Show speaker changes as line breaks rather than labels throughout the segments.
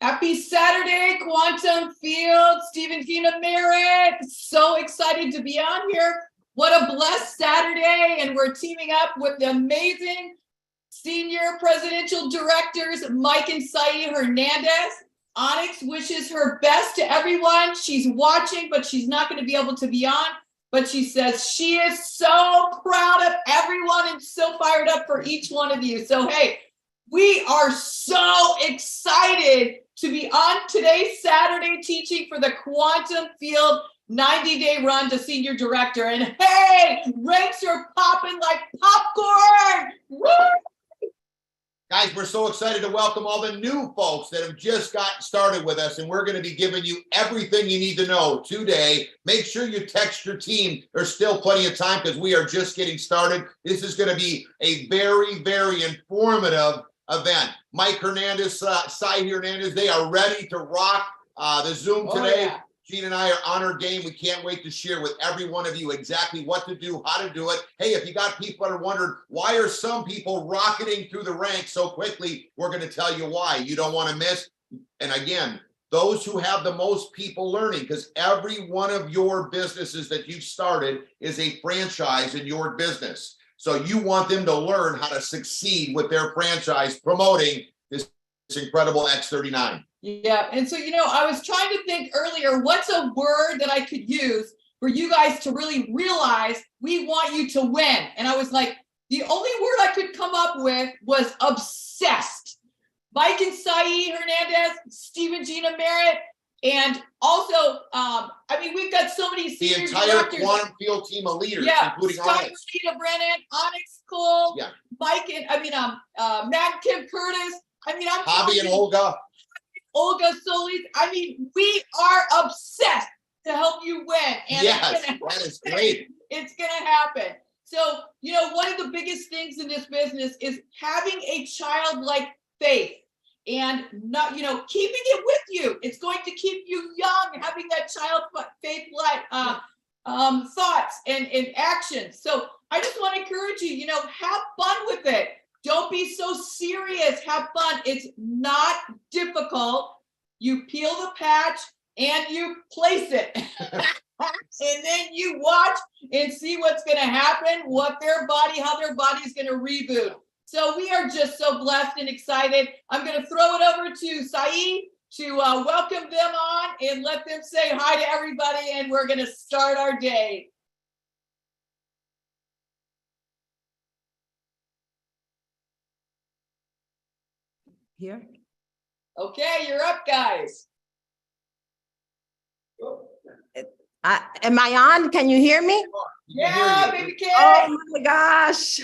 Happy Saturday, Quantum Field, Stephen Gina Merritt. So excited to be on here. What a blessed Saturday. And we're teaming up with the amazing senior presidential directors, Mike and Sae Hernandez. Onyx wishes her best to everyone. She's watching, but she's not going to be able to be on. But she says she is so proud of everyone and so fired up for each one of you. So, hey, we are so excited to be on today's Saturday teaching for the Quantum Field 90-day run to senior director. And hey, ranks are popping like popcorn. Woo!
Guys, we're so excited to welcome all the new folks that have just gotten started with us, and we're going to be giving you everything you need to know today. Make sure you text your team. There's still plenty of time because we are just getting started. This is going to be a very, very informative event. Mike Hernandez, Sae Hernandez, they are ready to rock the Zoom today.
Yeah.
Gene and I are on our game. We can't wait to share with every one of you exactly what to do, how to do it. Hey, if you got people that are wondering, why are some people rocketing through the ranks so quickly? We're going to tell you why. You don't want to miss. And again, those who have the most people learning, because every one of your businesses that you've started is a franchise in your business. So you want them to learn how to succeed with their franchise promoting this incredible X39.
Yeah, and so, I was trying to think earlier, what's a word that I could use for you guys to really realize we want you to win? And I was like, the only word I could come up with was obsessed. Mike and Sae Hernandez, Stephen Gina Merritt, and also, we've got so many senior
the entire
directors.
Quantum Field team of leaders, including Onyx.
Rita Brennan, Onyx Cole,
yeah.
Mike and Matt Kim Curtis. I'm
Javi and
Olga Solis. We are obsessed to help you win. And
yes, that is great.
It's going to happen. So, one of the biggest things in this business is having a childlike faith and not, keeping it with you. It's going to keep you young, having that child faith-like thoughts and actions. So I just want to encourage you, have fun with it. Don't be so serious. Have fun. It's not difficult. You peel the patch and you place it. And then you watch and see what's going to happen, how their body's going to reboot. So we are just so blessed and excited. I'm going to throw it over to Sae to welcome them on and let them say hi to everybody. And we're going to start our day.
Here.
Okay, you're up, guys.
Am I on? Can you hear me?
Yeah, baby Kay.
Oh my gosh.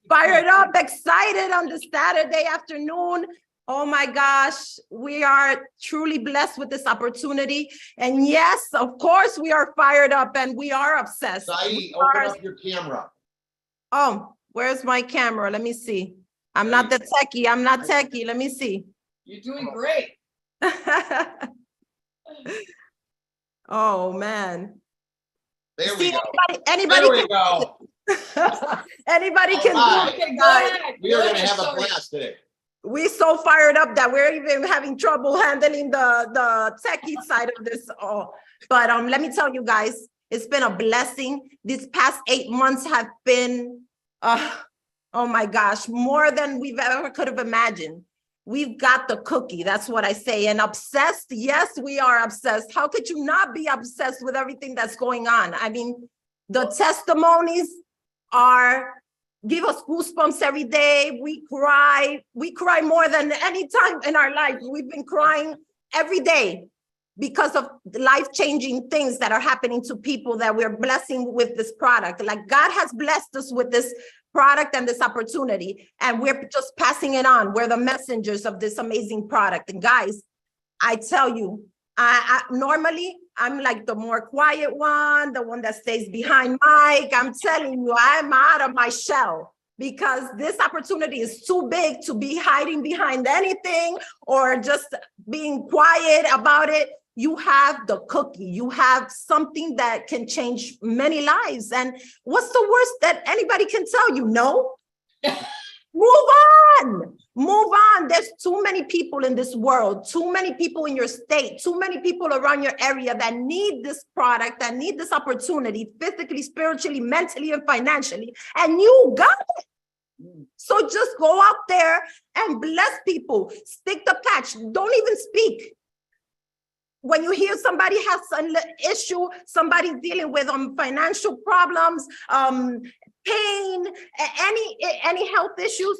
Fired up, excited on this Saturday afternoon. Oh my gosh, we are truly blessed with this opportunity. And yes, of course, we are fired up and we are obsessed.
Sae, open up your camera.
Oh, where's my camera? Let me see. I'm not the techie. I'm not techie. Let me see.
You're doing great.
Oh man.
There we go.
Anybody
there we go.
Anybody can do it,
Okay,
guys.
We are going to have a blast today.
We're so fired up that we're even having trouble handling the techie side of this. But let me tell you guys, it's been a blessing. These past 8 months have been oh my gosh, more than we've ever could have imagined. We've got the cookie. That's what I say. And obsessed, yes, we are obsessed. How could you not be obsessed with everything that's going on? The testimonies give us goosebumps every day. We cry more than any time in our life. We've been crying every day because of life-changing things that are happening to people that we're blessing with this product. Like God has blessed us with this product and this opportunity, and we're just passing it on. We're the messengers of this amazing product. And guys, I tell you, normally I'm like the more quiet one, the one that stays behind Mike. I'm telling you, I'm out of my shell because this opportunity is too big to be hiding behind anything or just being quiet about it. You have the cookie. You have something that can change many lives. And what's the worst that anybody can tell you? No. Move on. there's too many people in this world, too many people in your state, too many people around your area that need this product, that need this opportunity, physically, spiritually, mentally, and financially, and you got it. So just go out there and bless people. Stick the patch. Don't even speak. When you hear somebody has an issue, somebody's dealing with financial problems, pain, any health issues,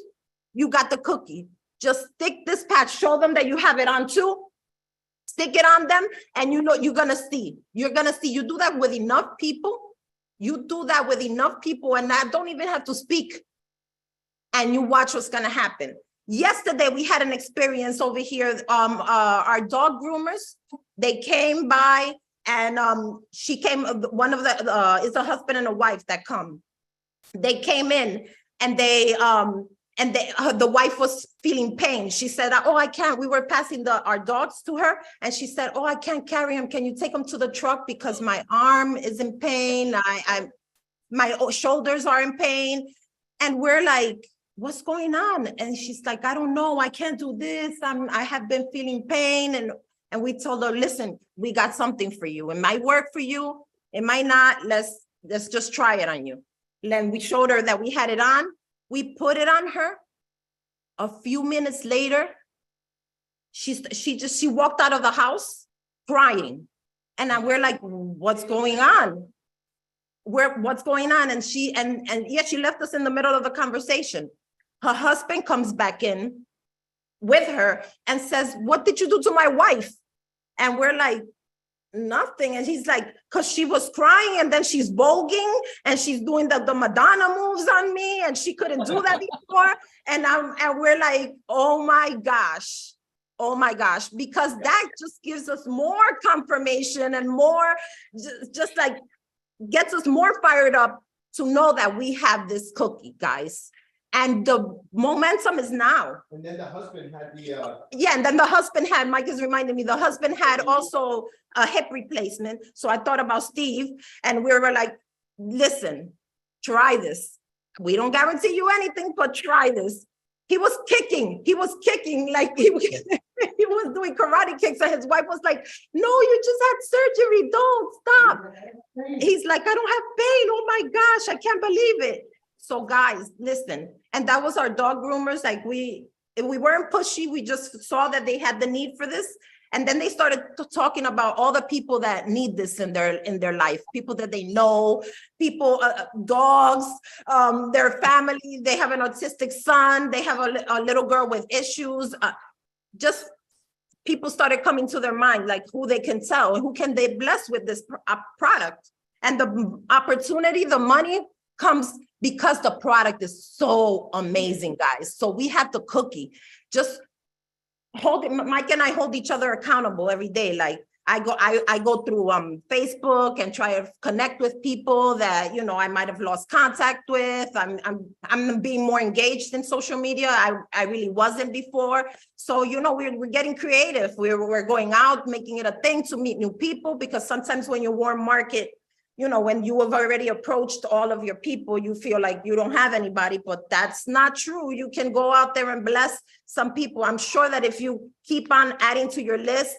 you got the cookie. Just stick this patch. Show them that you have it on too. Stick it on them, and you know you're gonna see. You're gonna see. You do that with enough people. You do that with enough people, and I don't even have to speak. And you watch what's gonna happen. Yesterday we had an experience over here. Our dog groomers, they came by, and she came. One of the it's a husband and a wife that come. They came in, and the wife was feeling pain. She said, "Oh, I can't." We were passing our dogs to her, and she said, "Oh, I can't carry him. Can you take him to the truck because my arm is in pain? My shoulders are in pain." And we're like, "What's going on?" And she's like, "I don't know. I can't do this. I have been feeling pain." And we told her, "Listen, we got something for you. It might work for you. It might not. Let's just try it on you." Then we showed her that we had it on. We put it on her. A few minutes later, she walked out of the house crying. And we're like, "What's going on? What's going on?" And she left us in the middle of the conversation. Her husband comes back in with her and says, "What did you do to my wife?" And we're like, "Nothing." And he's like, "Because she was crying, and then she's voguing, and she's doing the Madonna moves on me, and she couldn't do that before." And we're like, "Oh my gosh. Oh my gosh," because that just gives us more confirmation and more just like gets us more fired up to know that we have this cookie, guys. And the momentum is now.
And then the husband had
and then the husband had, Mike is reminding me, the husband had also a hip replacement. So I thought about Steve, and we were like, "Listen, try this. We don't guarantee you anything, but try this." He was kicking like he was doing karate kicks, and his wife was like, "No, you just had surgery. Don't stop." He's like, "I don't have pain. Oh my gosh, I can't believe it." So guys, listen, and that was our dog groomers. Like we weren't pushy. We just saw that they had the need for this. And then they started talking about all the people that need this in their life, people that they know, people, dogs, their family. They have an autistic son. They have a little girl with issues. Just people started coming to their mind, like who they can tell, who can they bless with this product. And the opportunity, the money comes because the product is so amazing, guys. So we have the cookie. Just Mike and I hold each other accountable every day. Like I go through Facebook and try to connect with people that, I might have lost contact with. I'm being more engaged in social media. I really wasn't before. So, we're getting creative. We're going out, making it a thing to meet new people, because sometimes when you warm market, when you have already approached all of your people, you feel like you don't have anybody, but that's not true. You can go out there and bless some people. I'm sure that if you keep on adding to your list,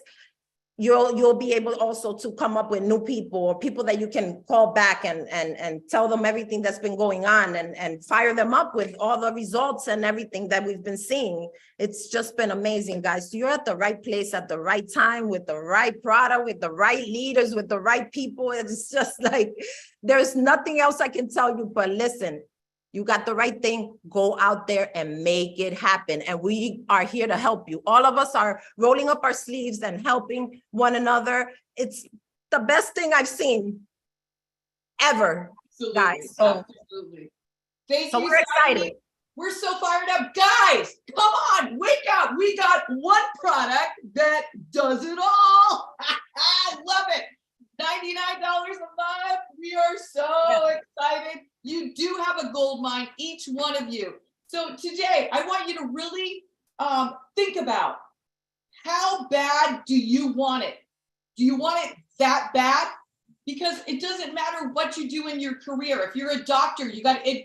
you'll be able also to come up with new people, or people that you can call back and tell them everything that's been going on, and fire them up with all the results and everything that we've been seeing. It's just been amazing, guys. So you're at the right place at the right time, with the right product, with the right leaders, with the right people. It's just like, there's nothing else I can tell you, but listen, you got the right thing. Go out there and make it happen. And we are here to help you. All of us are rolling up our sleeves and helping one another. It's the best thing I've seen ever, absolutely, guys. So,
absolutely. Thank
you. We're excited.
We're so fired up. Guys, come on, wake up. We got one product that does it all. I love it. $99 a month. We are so excited. You do have a gold mine, each one of you. So today, I want you to really think about, how bad do you want it? Do you want it that bad? Because it doesn't matter what you do in your career. If you're a doctor, you got to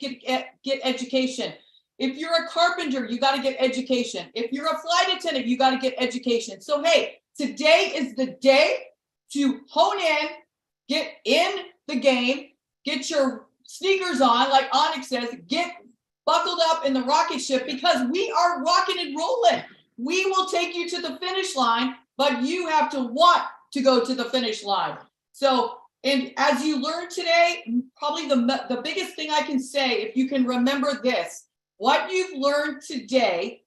get education. If you're a carpenter, you got to get education. If you're a flight attendant, you got to get education. So, hey, today is the day to hone in, get in the game, get your sneakers on, like Onyx says, get buckled up in the rocket ship, because we are rocking and rolling. We will take you to the finish line, but you have to want to go to the finish line. So, and as you learned today, probably the biggest thing I can say, if you can remember this, what you've learned today,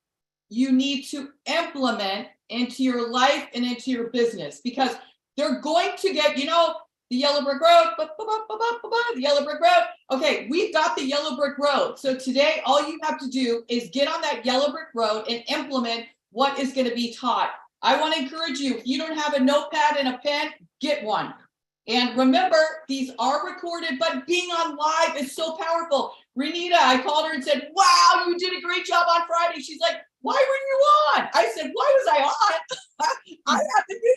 you need to implement into your life and into your business, because they're going to get, you know, the yellow brick road, the yellow brick road. Okay, we've got the yellow brick road. So today, all you have to do is get on that yellow brick road and implement what is going to be taught. I want to encourage you, if you don't have a notepad and a pen, get one. And remember, these are recorded, but being on live is so powerful. Renita, I called her and said, wow, you did a great job on Friday. She's like, why were you on? I said, why was I on? I have to do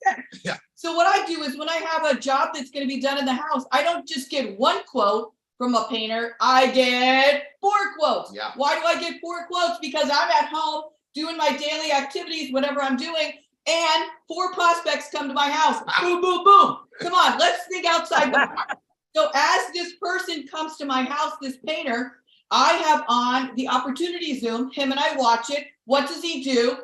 content.
Yeah.
So what I do is when I have a job that's going to be done in the house, I don't just get one quote from a painter. I get 4 quotes.
Yeah.
Why do I get 4 quotes? Because I'm at home doing my daily activities, whatever I'm doing, and 4 prospects come to my house. Boom, boom, boom. Come on, let's think outside the box. So as this person comes to my house, this painter, I have on the opportunity Zoom. Him and I watch it. What does he do?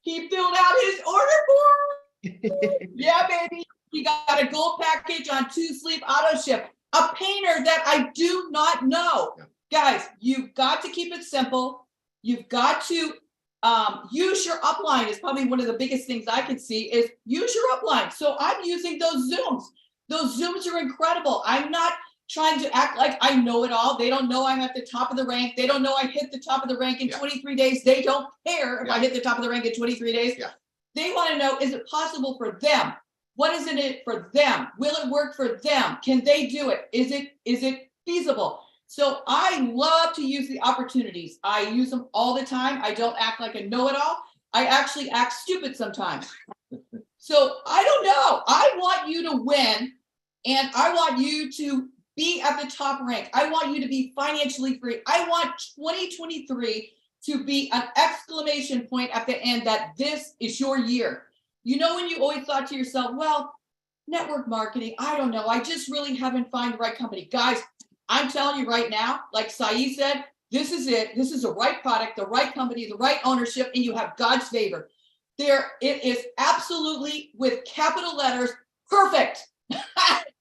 He filled out his order form. Yeah, baby. He got a gold package on 2 sleep auto ship. A painter that I do not know.
Yeah.
Guys, you've got to keep it simple. You've got to use your upline is probably one of the biggest things I can see is use your upline. So I'm using those Zooms. Those Zooms are incredible. I'm not trying to act like I know it all. They don't know I'm at the top of the rank. They don't know I hit the top of the rank in 23 days. They don't care if I hit the top of the rank in 23 days.
Yeah.
They want to know, is it possible for them? What is in it for them? Will it work for them? Can they do it? Is it feasible? So I love to use the opportunities. I use them all the time. I don't act like a know-it-all. I actually act stupid sometimes. So I don't know. I want you to win, and I want you to be at the top rank. I want you to be financially free. I want 2023 to be an exclamation point at the end that this is your year. You know, when you always thought to yourself, well, network marketing, I don't know. I just really haven't found the right company. Guys, I'm telling you right now, like Saeed said, this is it. This is the right product, the right company, the right ownership, and you have God's favor. There, it is absolutely, with capital letters, perfect.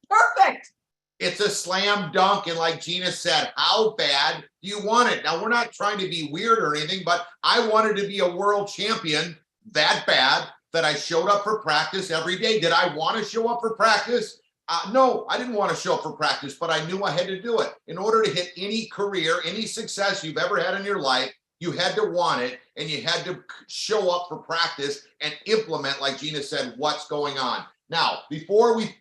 Perfect.
It's a slam dunk. And like Gina said, how bad do you want it? Now, we're not trying to be weird or anything, but I wanted to be a world champion that bad that I showed up for practice every day. Did I want to show up for practice? No, I didn't want to show up for practice, but I knew I had to do it. In order to hit any career, any success you've ever had in your life, you had to want it, and you had to show up for practice and implement, like Gina said, what's going on. Now, before we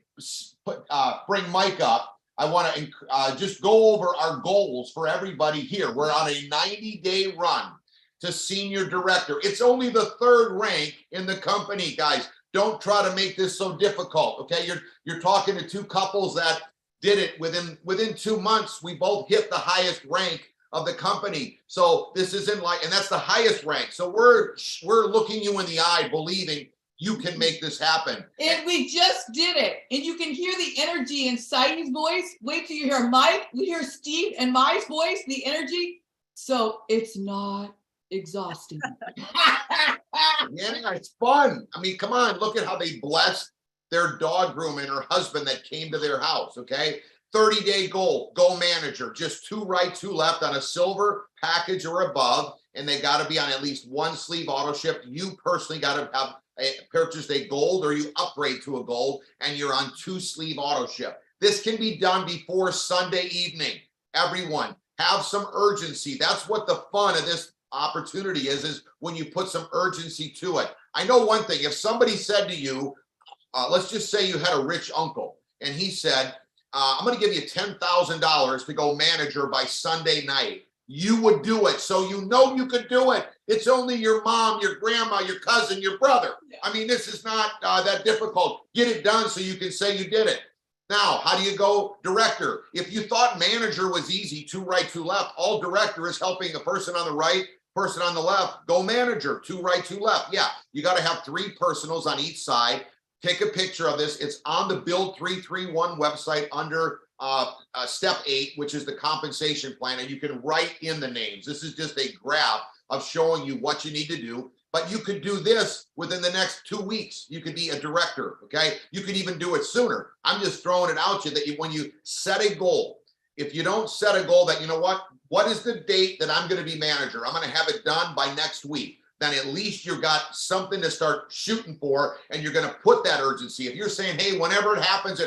bring Mike up, I want to just go over our goals for everybody here. We're on a 90-day run to senior director. It's only the 3rd rank in the company, guys. Don't try to make this so difficult, okay? You're talking to 2 couples that did it within 2 months. We both hit the highest rank of the company. So this isn't like, and that's the highest rank. So we're looking you in the eye, believing you can make this happen.
And we just did it. And you can hear the energy in Saeed's voice. Wait till you hear Mike. We hear Steve and my voice, the energy. So it's not exhausting.
Yeah, it's fun. I mean, come on, look at how they blessed their dog groom and her husband that came to their house, okay? 30-day goal manager, just 2 right, 2 left on a silver package or above, and they got to be on at least 1 sleeve auto ship. You personally got to have purchased a gold, or you upgrade to a gold, and you're on 2 sleeve auto ship. This can be done before Sunday evening. Everyone, have some urgency. That's what the fun of this opportunity is when you put some urgency to it. I know one thing, if somebody said to you, let's just say you had a rich uncle, and he said, I'm going to give you $10,000 to go manager by Sunday night. You would do it. So you know you could do it. It's only your mom, your grandma, your cousin, your brother. I mean, this is not that difficult. Get it done so you can say you did it. Now, how do you go director? If you thought manager was easy, 2 right, 2 left, all director is helping a person on the right, person on the left, go manager, 2 right, 2 left. Yeah, you got to have 3 personals on each side. Take a picture of this. It's on the Build 331 website under step 8, which is the compensation plan, and you can write in the names. This is just a graph of showing you what you need to do. But you could do this within the next 2 weeks. You could be a director, okay? You could even do it sooner. I'm just throwing it out to you that when you set a goal, if you don't set a goal that, you know what is the date that I'm going to be manager? I'm going to have it done by next week. Then at least you've got something to start shooting for, and you're going to put that urgency. If you're saying, hey, whenever it happens,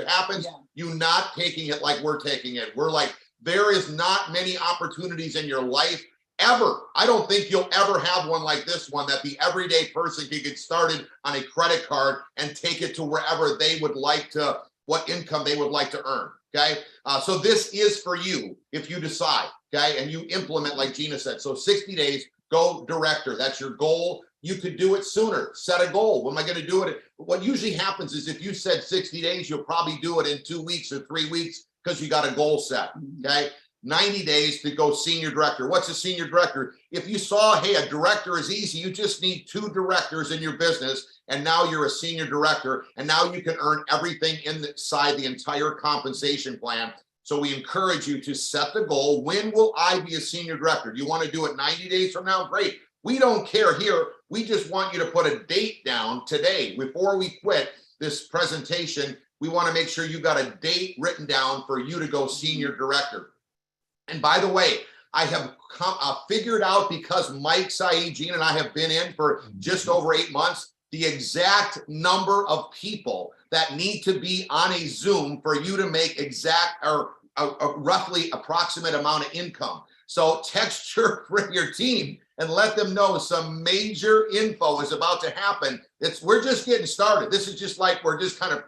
you're not taking it like we're taking it. We're like, there is not many opportunities in your life ever. I don't think you'll ever have one like this one, that the everyday person can get started on a credit card and take it to wherever they would like to, what income they would like to earn. Okay. So this is for you if you decide, okay, and you implement like Gina said. So 60 days, go director. That's your goal. You could do it sooner. Set a goal. When am I going to do it? What usually happens is if you said 60 days, you'll probably do it in 2 weeks or 3 weeks because you got a goal set. Okay. 90 days to go senior director. What's a senior director? If you saw, hey, a director is easy, you just need 2 directors in your business, and now you're a senior director, and now you can earn everything inside the entire compensation plan. So we encourage you to set the goal. When will I be a senior director? Do you want to do it 90 days from now? Great. We don't care here. We just want you to put a date down today. Before we quit this presentation, we want to make sure you got a date written down for you to go senior director. And by the way, I have figured out, because Mike, Saeed, Gene, and I have been in for just over 8 months, the exact number of people that need to be on a Zoom for you to make exact or a roughly approximate amount of income. So text your team and let them know some major info is about to happen. We're just getting started. This is just like we're just kind of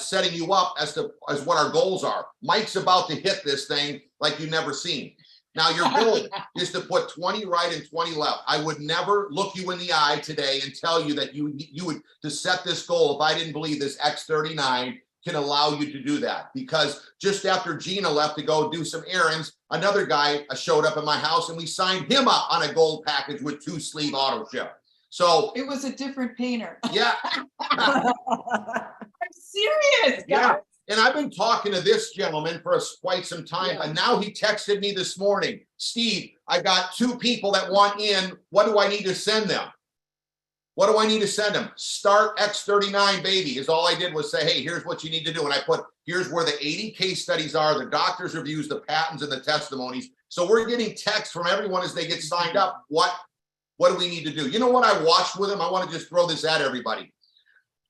setting you up as what our goals are. Mike's about to hit this thing like you've never seen. Now your goal is to put 20 right and 20 left. I would never look you in the eye today and tell you that you would to set this goal if I didn't believe this X39 can allow you to do that. Because just after Gina left to go do some errands, another guy showed up at my house and we signed him up on a gold package with 2 sleeve auto ship. So
it was a different painter.
Yeah.
I'm serious.
Yeah. And I've been talking to this gentleman for quite some time, and now he texted me this morning, Steve, I got 2 people that want in. What do I need to send them? What do I need to send them? Start X39, baby, is all I did was say, hey, here's what you need to do. And I put, here's where the 80 case studies are, the doctor's reviews, the patents, and the testimonies. So we're getting texts from everyone as they get signed up. What do we need to do? You know what I watched with him? I want to just throw this at everybody.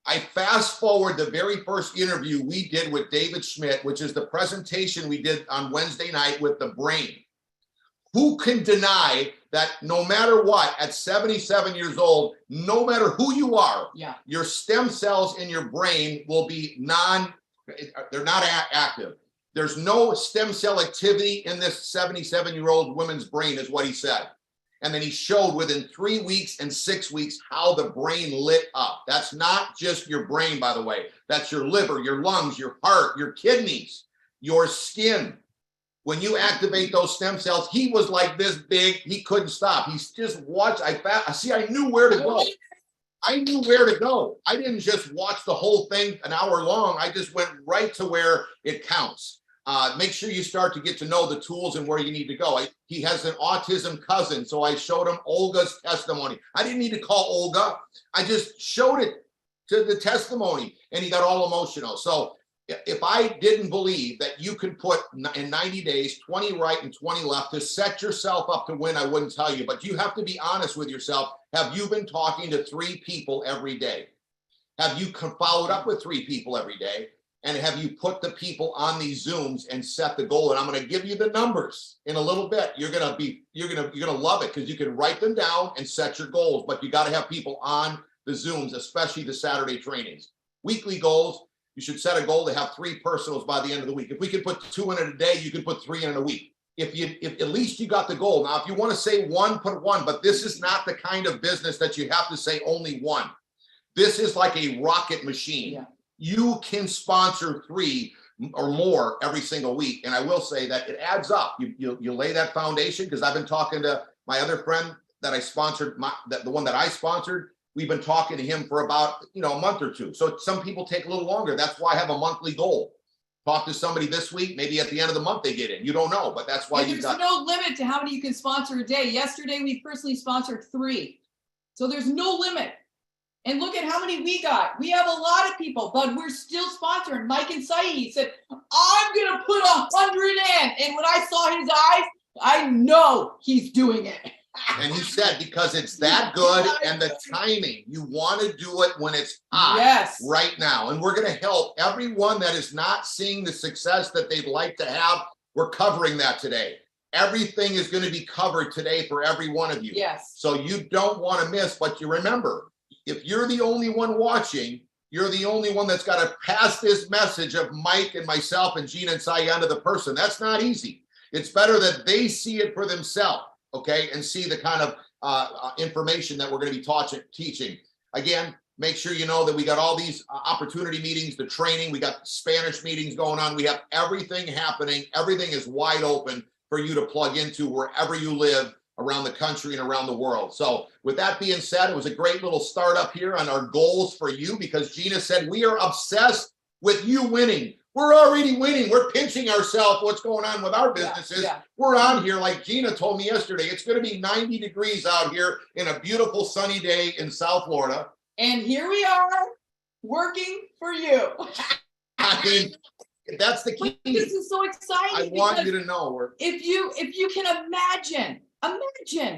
I fast forward the very first interview we did with David Schmidt, which is the presentation we did on Wednesday night with the brain. Who can deny that no matter what, at 77 years old, no matter who you are, your stem cells in your brain will be they're not active. There's no stem cell activity in this 77-year-old woman's brain, is what he said. And then he showed within 3 weeks and 6 weeks how the brain lit up. That's not just your brain, by the way. That's your liver, your lungs, your heart, your kidneys, your skin. When you activate those stem cells, he was like this big. He couldn't stop. He's just watched. I knew where to go. I knew where to go. I didn't just watch the whole thing an hour long. I just went right to where it counts. Make sure you start to get to know the tools and where you need to go. He has an autism cousin, so I showed him Olga's testimony. I didn't need to call Olga. I just showed it to the testimony, and he got all emotional. So if I didn't believe that you could put in 90 days, 20 right and 20 left to set yourself up to win, I wouldn't tell you. But you have to be honest with yourself. Have you been talking to 3 people every day? Have you followed up with 3 people every day? And have you put the people on these Zooms and set the goal? And I'm going to give you the numbers in a little bit. You're going to love it because you can write them down and set your goals, but you got to have people on the Zooms, especially the Saturday trainings. Weekly goals, you should set a goal to have 3 personals by the end of the week. If we can put 2 in a day, you can put 3 in a week. If at least you got the goal. Now, if you want to say 1, put 1, but this is not the kind of business that you have to say only 1. This is like a rocket machine. you can sponsor 3 or more every single week. And I will say that it adds up. You lay that foundation, because I've been talking to my other friend that I sponsored, the one that I sponsored. We've been talking to him for about, a month or 2. So some people take a little longer. That's why I have a monthly goal. Talk to somebody this week, maybe at the end of the month they get in. You don't know, but that's why
there's no limit to how many you can sponsor a day. Yesterday, we personally sponsored 3. So there's no limit. And look at how many we got. We have a lot of people, but we're still sponsoring. Mike and Saeed said, I'm going to put 100 in. And when I saw his eyes, I know he's doing it.
And he said, because it's that good and the timing, you want to do it when it's hot.
Yes.
Right now. And we're going to help everyone that is not seeing the success that they'd like to have. We're covering that today. Everything is going to be covered today for every one of you.
Yes.
So you don't want to miss, but you remember, if you're the only one watching, you're the only one that's got to pass this message of Mike and myself and Gina and Sayan to the person. That's not easy. It's better that they see it for themselves. Okay, and see the kind of information that we're going to be teaching. Again, make sure you know that we got all these opportunity meetings, the training, we got Spanish meetings going on. We have everything happening. Everything is wide open for you to plug into wherever you live around the country and around the world. So with that being said, it was a great little startup here on our goals for you, because Gina said we are obsessed with you winning. We're already winning. We're pinching ourselves what's going on with our businesses.
Yeah.
We're on here, like Gina told me yesterday, it's going to be 90 degrees out here in a beautiful sunny day in South Florida.
And here we are working for you.
I mean, that's the key.
This is so exciting.
I want you to know.
If you can imagine,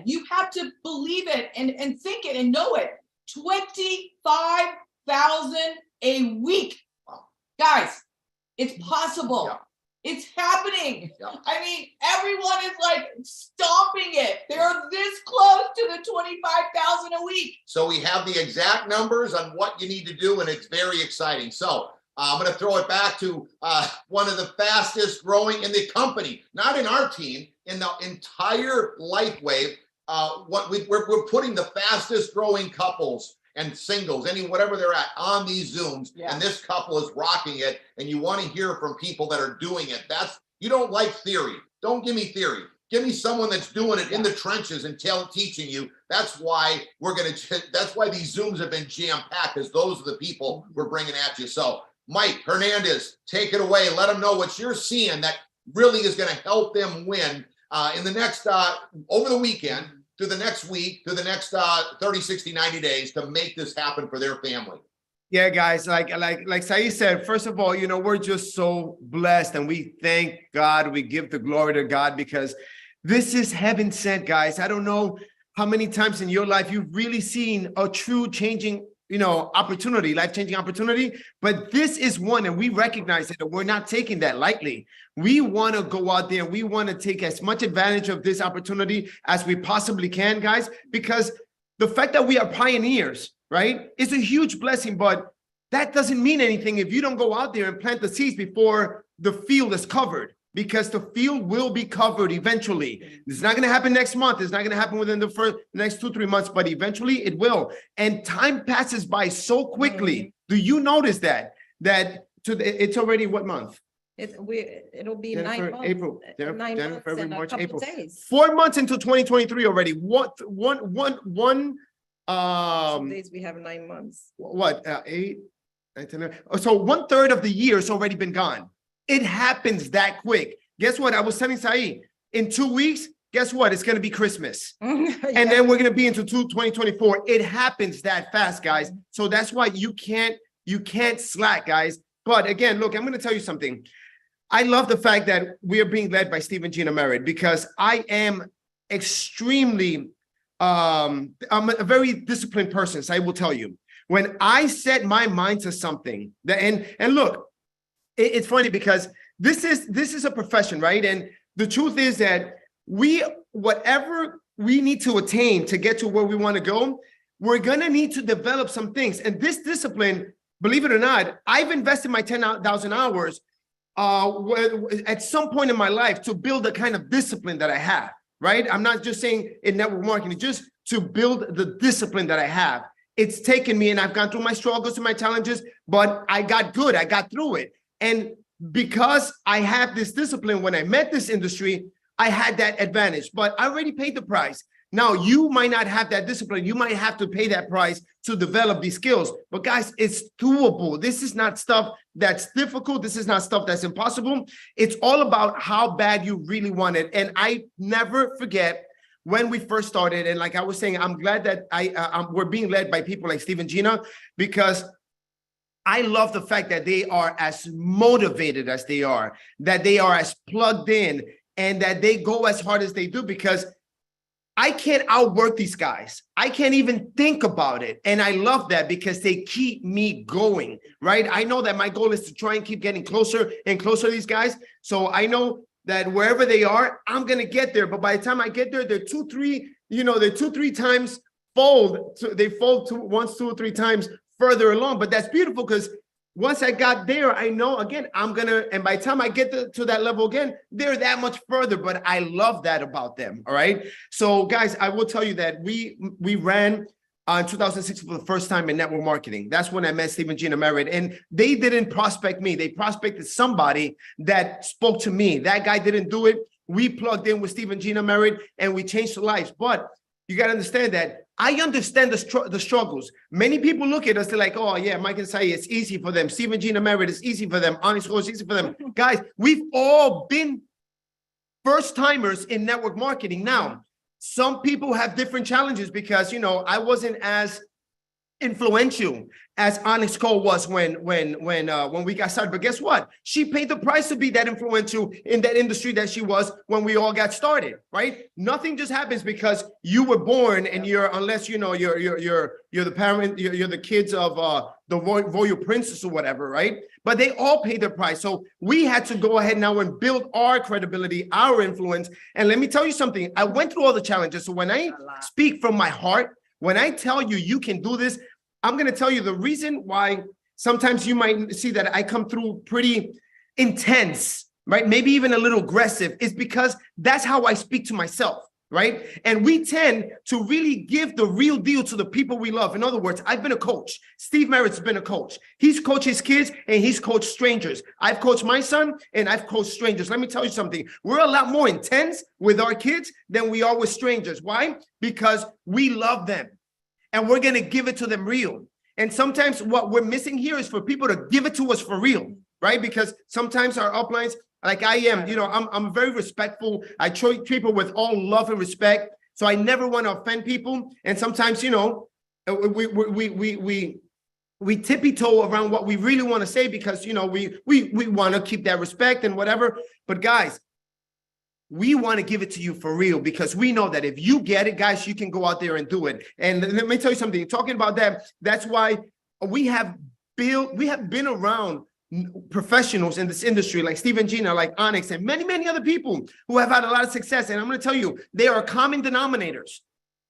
you have to believe it and think it and know it. 25,000 a week.
Wow.
Guys, it's possible.
Yeah.
It's happening.
Yeah.
I mean, everyone is like stomping it. They're this close to the 25,000 a week.
So we have the exact numbers on what you need to do, and it's very exciting. So I'm going to throw it back to one of the fastest growing in the company, not in our team, in the entire LifeWave. We're putting the fastest growing couples and singles, whatever they're at, on these Zooms.
Yeah.
And this couple is rocking it. And you want to hear from people that are doing it. You don't like theory. Don't give me theory. Give me someone that's doing it in the trenches and teaching you. That's why that's why these Zooms have been jam-packed, because those are the people we're bringing at you. So Mike Hernandez, take it away. Let them know what you're seeing that really is going to help them win in the next, over the weekend, through the next week, through the next 30, 60, 90 days to make this happen for their family.
Yeah, guys, like Saeed said, first of all, we're just so blessed, and we thank God. We give the glory to God, because this is heaven sent, guys. I don't know how many times in your life you've really seen a true changing, opportunity, life-changing opportunity, but this is one, and we recognize it, and we're not taking that lightly. We want to go out there. We want to take as much advantage of this opportunity as we possibly can, guys, because the fact that we are pioneers, right, is a huge blessing, but that doesn't mean anything if you don't go out there and plant the seeds before the field is covered, because the field will be covered eventually. It's not going to happen next month. It's not going to happen within the next 2-3 months, but eventually it will. And time passes by so quickly. Do you notice that it's already what month?
It'll be
January,
9 months.
April,
9
January,
months
February,
and a
March,
couple
April.
days.
4 months into 2023 already.
Some days we have 9 months.
8, 9, 10, so 1/3 of the year has already been gone. It happens that quick. Guess what? I was telling Saeed, in 2 weeks, guess what? It's going to be Christmas. And then we're going to be into 2024. It happens that fast, guys. So that's why you can't slack, guys. But again, look, I'm going to tell you something. I love the fact that we are being led by Steve and Gina Merritt, because I am extremely, I'm a very disciplined person. So I will tell you, when I set my mind to something, and look, it's funny because this is a profession, right? And the truth is that whatever we need to attain to get to where we want to go, we're going to need to develop some things. And this discipline, believe it or not, I've invested my 10,000 hours at some point in my life to build the kind of discipline that I have, right? I'm not just saying in network marketing, just to build the discipline that I have. it's taken me, and I've gone through my struggles and my challenges, but I got good. I got through it. And because I have this discipline, when I met this industry, I had that advantage, but I already paid the price. Now, you might not have that discipline. You might have to pay that price to develop these skills. But guys, it's doable. This is not stuff that's difficult. This is not stuff that's impossible. It's all about how bad you really want it. And I never forget when we first started. And like I was saying, I'm glad that we're being led by people like Steve and Gina, because I love the fact that they are as motivated as they are, that they are as plugged in, and that they go as hard as they do, because I can't outwork these guys. I can't even think about it. And I love that because they keep me going, right? I know that my goal is to try and keep getting closer and closer to these guys. So I know that wherever they are, I'm going to get there. But by the time I get there, they're 2-3 times fold. They fold to once, 2 or 3 times further along. But that's beautiful, because once I got there, I know, again, and by the time I get to that level again, they're that much further, but I love that about them, all right? So guys, I will tell you that we ran in 2006 for the first time in network marketing. That's when I met Steve and Gina Merritt, and they didn't prospect me. They prospected somebody that spoke to me. That guy didn't do it. We plugged in with Steve and Gina Merritt, and we changed lives. But you got to understand that I understand the struggles. Many people look at us, they're like, oh yeah, Mike and Sai, it's easy for them. Steve and Gina Merritt, it's easy for them. Honest Gold, it's easy for them. Guys, we've all been first timers in network marketing. Now, some people have different challenges because, I wasn't as influential as Onyx Cole was when we got started. But guess what? She paid the price to be that influential in that industry that she was when we all got started, right? Nothing just happens because you were born and unless you're the parent, you're the kids of the royal princess or whatever, right? But they all paid their price. So we had to go ahead now and build our credibility, our influence. And let me tell you something. I went through all the challenges. So when I speak from my heart, when I tell you you can do this, I'm going to tell you the reason why sometimes you might see that I come through pretty intense, right? Maybe even a little aggressive, is because that's how I speak to myself, right? And we tend to really give the real deal to the people we love. In other words, I've been a coach. Steve Merritt's been a coach. He's coached his kids and he's coached strangers. I've coached my son and I've coached strangers. Let me tell you something. We're a lot more intense with our kids than we are with strangers. Why? Because we love them. And we're going to give it to them real. And sometimes what we're missing here is for people to give it to us for real, right? Because sometimes our uplines, like I am, I'm very respectful. I treat people with all love and respect. So I never want to offend people. And sometimes, we tippy toe around what we really want to say because, we want to keep that respect and whatever. But guys, we want to give it to you for real because we know that if you get it, guys, you can go out there and do it. And let me tell you something, talking about that, that's why we have been around professionals in this industry like Steve and Gina, like Onyx, and many, many other people who have had a lot of success. And I'm going to tell you, they are common denominators.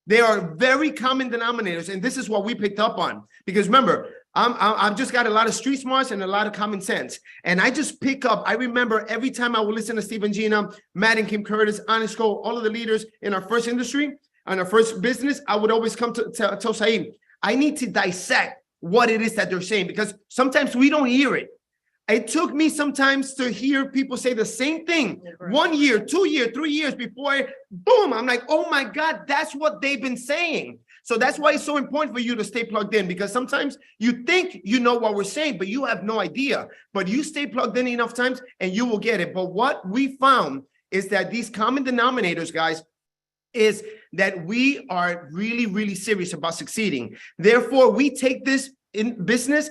They are very common denominators. And this is what we picked up on. Because remember, I've just got a lot of street smarts and a lot of common sense. And I just pick up, I remember every time I would listen to Steve and Gina, Matt and Kim Curtis, Honest Cole, all of the leaders in our first industry, and our first business, I would always come to tell Saeed, I need to dissect what it is that they're saying because sometimes we don't hear it. It took me sometimes to hear people say the same thing 1 year, 2 years, 3 years before, boom, I'm like, oh my God, that's what they've been saying. So that's why it's so important for you to stay plugged in because sometimes you think you know what we're saying, but you have no idea. But you stay plugged in enough times and you will get it. But what we found is that these common denominators, guys, is that we are really, really serious about succeeding. Therefore, we take this in business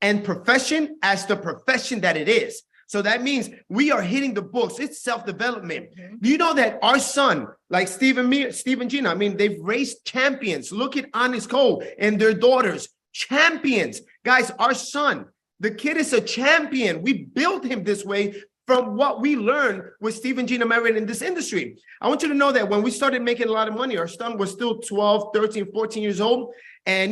and profession as the profession that it is. So that means we are hitting the books. It's self-development. Do you know that our son, like Steve and Gina, I mean, they've raised champions. Look at Honest Cole and their daughters, champions. Guys, our son, the kid is a champion. We built him this way from what we learned with Steve and Gina Merritt in this industry. I want you to know that when we started making a lot of money, our son was still 12, 13, 14 years old. And,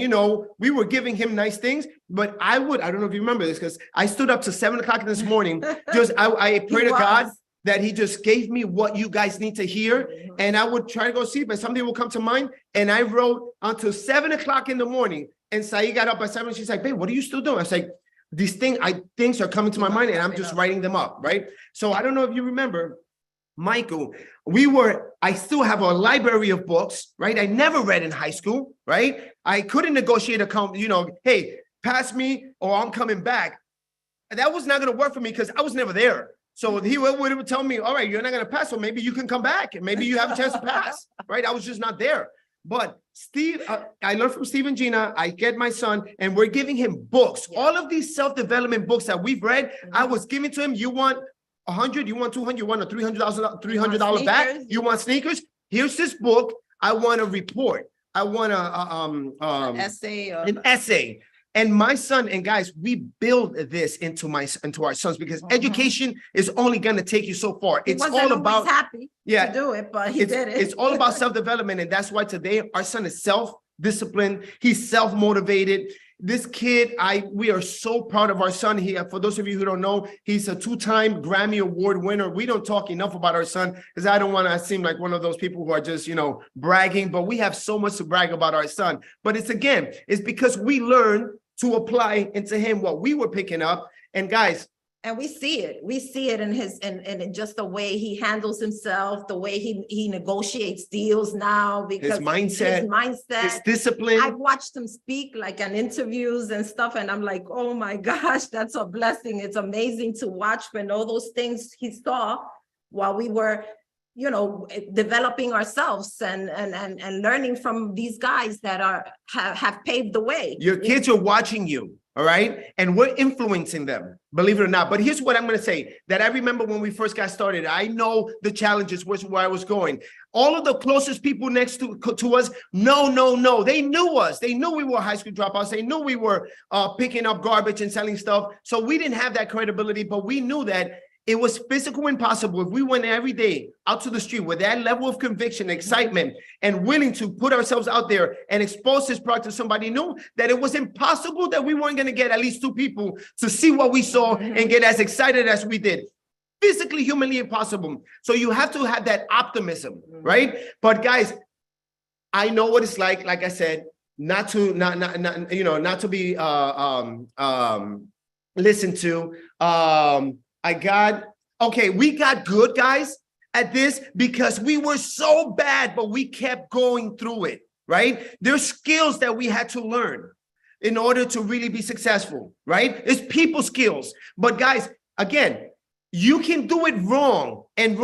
we were giving him nice things, but I don't know if you remember this, because I stood up to 7 o'clock this morning. I prayed to God. that he just gave me what you guys need to hear. And I would try to go see, but something will come to mind. And I wrote until 7 o'clock in the morning. And Saeed got up at 7. She's like, babe, what are you still doing? I was like, these things are coming to my mind and I'm just writing them up, right? So I don't know if you remember, Michael, I still have a library of books, right? I never read in high school, right? I couldn't negotiate hey, pass me or I'm coming back. That was not going to work for me because I was never there. So he would tell me, all right, you're not going to pass, so maybe you can come back and maybe you have a chance to pass, right? I was just not there. But Steve, I learned from Steve and Gina, I get my son, and we're giving him books. Yeah. All of these self-development books that we've read, I was giving to him. You want 100, you want 200, you want a $300 bag, you want sneakers. Here's this book. I want a report. I want an essay. And my son, and guys, we build this into our sons because education is only going to take you so far. It's all about
happy to do it, but he did it.
It's all about self-development, and that's why today our son is self-disciplined. He's self-motivated. This kid, we are so proud of our son. For those of you who don't know, he's a 2-time Grammy Award winner. We don't talk enough about our son because I don't want to seem like one of those people who are just, bragging, but we have so much to brag about our son. But it's because we learn to apply into him what we were picking up. And guys,
and we see it in just the way he handles himself, the way he negotiates deals now, because
his mindset, his discipline.
I've watched him speak like in interviews and stuff, and I'm like, oh my gosh, that's a blessing. It's amazing to watch when all those things he saw while we were developing ourselves and learning from these guys that have paved the way.
Your kids are watching you, all right? And we're influencing them, believe it or not. But here's what I'm going to say, that I remember when we first got started. I know the challenges, where I was going. All of the closest people next to us, no. They knew us. They knew we were high school dropouts. They knew we were picking up garbage and selling stuff. So we didn't have that credibility, but we knew that it was physically impossible if we went every day out to the street with that level of conviction, excitement, and willing to put ourselves out there and expose this product to somebody new, that it was impossible that we weren't going to get at least 2 people to see what we saw and get as excited as we did. Physically, humanly impossible. So you have to have that optimism, right? But guys, I know what it's like I said, not to be listened to. We got good, guys, at this because we were so bad, but we kept going through it, right? There's skills that we had to learn in order to really be successful, right? It's people skills. But guys, again, you can do it wrong, and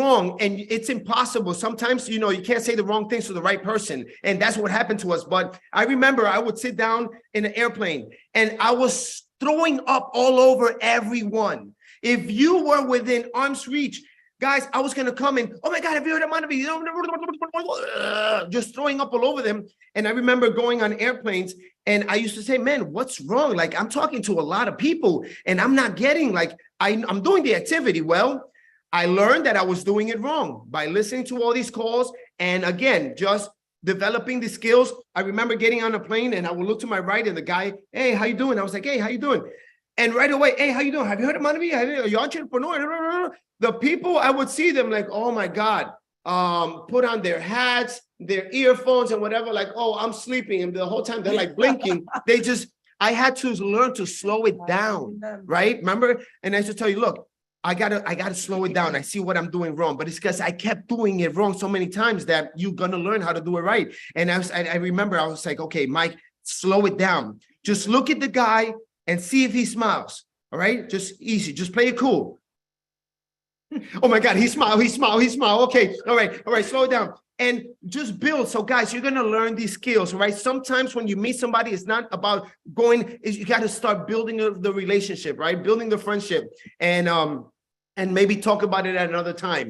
it's impossible. Sometimes, you can't say the wrong things to the right person. And that's what happened to us. But I remember I would sit down in an airplane and I was throwing up all over everyone. If you were within arm's reach, guys, I was going to come in. Oh my God, have you heard of Monavi? Just throwing up all over them. And I remember going on airplanes and I used to say, man, what's wrong? Like, I'm talking to a lot of people and I'm not getting I'm doing the activity. Well, I learned that I was doing it wrong by listening to all these calls. And again, just developing the skills. I remember getting on a plane and I would look to my right and the guy, hey, how you doing? I was like, hey, how you doing? And right away, hey, how you doing? Have you heard of Monavi? Are you entrepreneur? The people, I would see them like, oh my God, put on their hats, their earphones and whatever, like, oh, I'm sleeping. And the whole time they're like blinking. I had to learn to slow it down, right? Remember? And I used to tell you, look, I gotta slow it down. I see what I'm doing wrong, but it's because I kept doing it wrong so many times that you're gonna learn how to do it right. And I remember I was like, okay, Mike, slow it down. Just look at the guy and see if he smiles. All right, just easy. Just play it cool. Oh my God, he smiled. Okay, all right, slow it down. And just build. So guys, you're gonna learn these skills, right? Sometimes when you meet somebody, it's not about you got to start building the relationship, right? Building the friendship. And maybe talk about it at another time.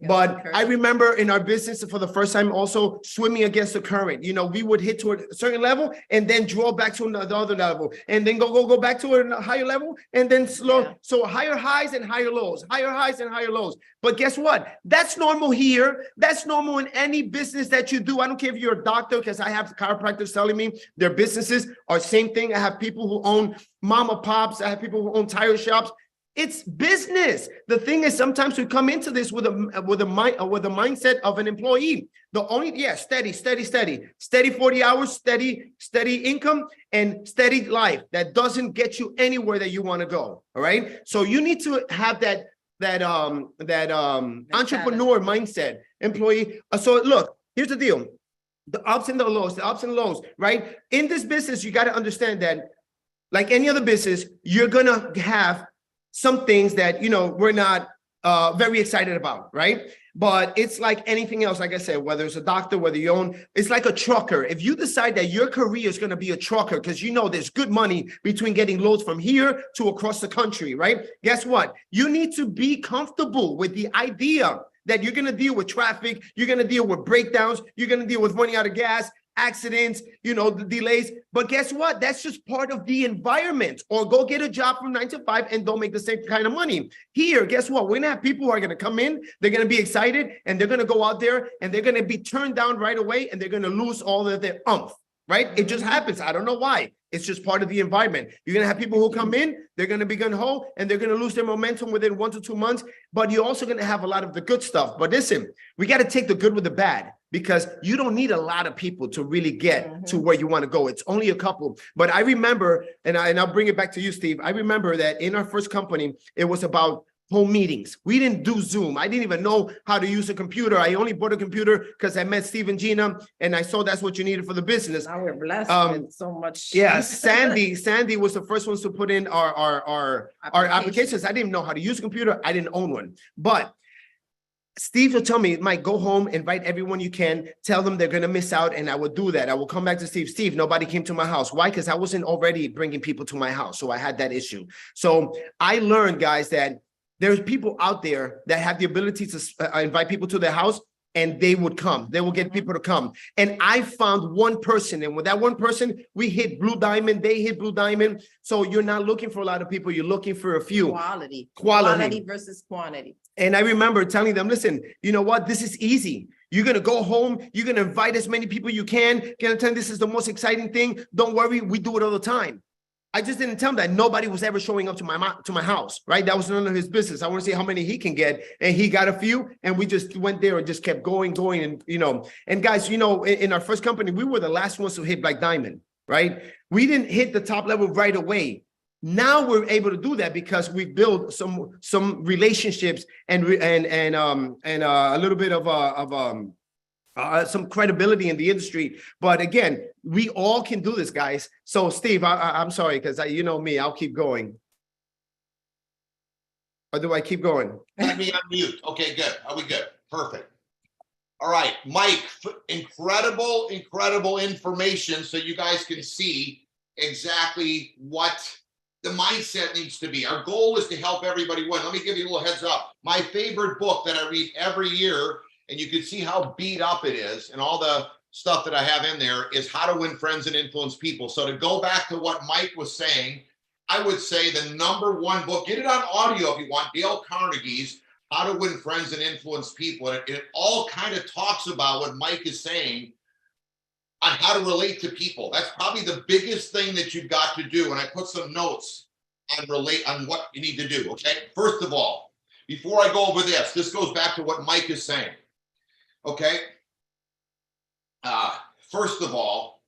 But I remember in our business for the first time also swimming against the current. We would hit to a certain level and then draw back to another level and then go back to a higher level and then slow. Yeah. So higher highs and higher lows, higher highs and higher lows. But guess what? That's normal here. That's normal in any business that you do. I don't care if you're a doctor, because I have chiropractors telling me their businesses are same thing. I have people who own mom and pops. I have people who own tire shops. It's business. The thing is, sometimes we come into this with a mindset of an employee. The only, steady 40 hours, steady income, and steady life that doesn't get you anywhere that you want to go. All right. So you need to have that entrepreneur mindset, employee. So look, here's the deal: the ups and the lows, right? In this business, you got to understand that, like any other business, you're gonna have some things that, we're not very excited about, right? But it's like anything else, like I said, whether it's a doctor, whether you own, it's like a trucker. If you decide that your career is going to be a trucker, because there's good money between getting loads from here to across the country, right? Guess what? You need to be comfortable with the idea that you're going to deal with traffic, you're going to deal with breakdowns, you're going to deal with running out of gas, accidents, the delays. But guess what? That's just part of the environment. Or go get a job from 9 to 5 and don't make the same kind of money. Here, guess what? We're going to have people who are going to come in, they're going to be excited, and they're going to go out there and they're going to be turned down right away, and they're going to lose all of their umph, right? It just happens. I don't know why. It's just part of the environment. You're going to have people who come in, they're going to be gung-ho, and they're going to lose their momentum within 1 to 2 months. But you're also going to have a lot of the good stuff. But listen, we got to take the good with the bad, because you don't need a lot of people to really get to where you want to go. It's only a couple. But I remember, and I'll bring it back to you, Steve. I remember that in our first company, it was about home meetings. We didn't do Zoom. I didn't even know how to use a computer. I only bought a computer because I met Steve and Gina, and I saw that's what you needed for the business.
Now we're blessed with so much.
Yeah, Sandy was the first ones to put in our applications. I didn't know how to use a computer. I didn't own one. But Steve will tell me, Mike, go home, invite everyone you can, tell them they're going to miss out. And I will do that. I will come back to Steve. Steve, nobody came to my house. Why? Because I wasn't already bringing people to my house. So I had that issue. So I learned, guys, that there's people out there that have the ability to invite people to their house, and they would come. They will get people to come. And I found one person, and with that one person, we hit Blue Diamond. They hit Blue Diamond. So you're not looking for a lot of people. You're looking for a few. Quality
versus quantity.
And I remember telling them, listen, you know what? This is easy. You're going to go home. You're going to invite as many people you can. Can I tell you, this is the most exciting thing? Don't worry. We do it all the time. I just didn't tell him that nobody was ever showing up to my house, right? That was none of his business. I want to see how many he can get. And he got a few, and we just went there and just kept going. And, and guys, in our first company, we were the last ones to hit Black Diamond, right? We didn't hit the top level right away. Now we're able to do that because we built some relationships and a little bit of some credibility in the industry. But again, we all can do this, guys. So Steve, I'm sorry, because me, I'll keep going. Or do I keep going?
Let me unmute. Okay, good. Are we good? Perfect. All right, Mike, incredible information so you guys can see exactly what the mindset needs to be. Our goal is to help everybody win. Let me give you a little heads up. My favorite book that I read every year, and you can see how beat up it is and all the stuff that I have in there, is How to Win Friends and Influence People. So to go back to what Mike was saying, I would say the #1 book, get it on audio if you want, Dale Carnegie's How to Win Friends and Influence People. And it all kind of talks about what Mike is saying on how to relate to people. That's probably the biggest thing that you've got to do. And I put some notes on what you need to do, okay? First of all, before I go over this goes back to what Mike is saying. Okay. First of all,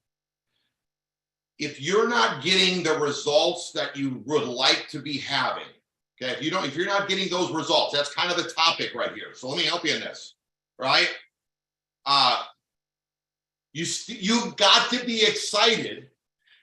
if you're not getting the results that you would like to be having, okay, if you're not getting those results, that's kind of the topic right here. So let me help you in this, right? You've got to be excited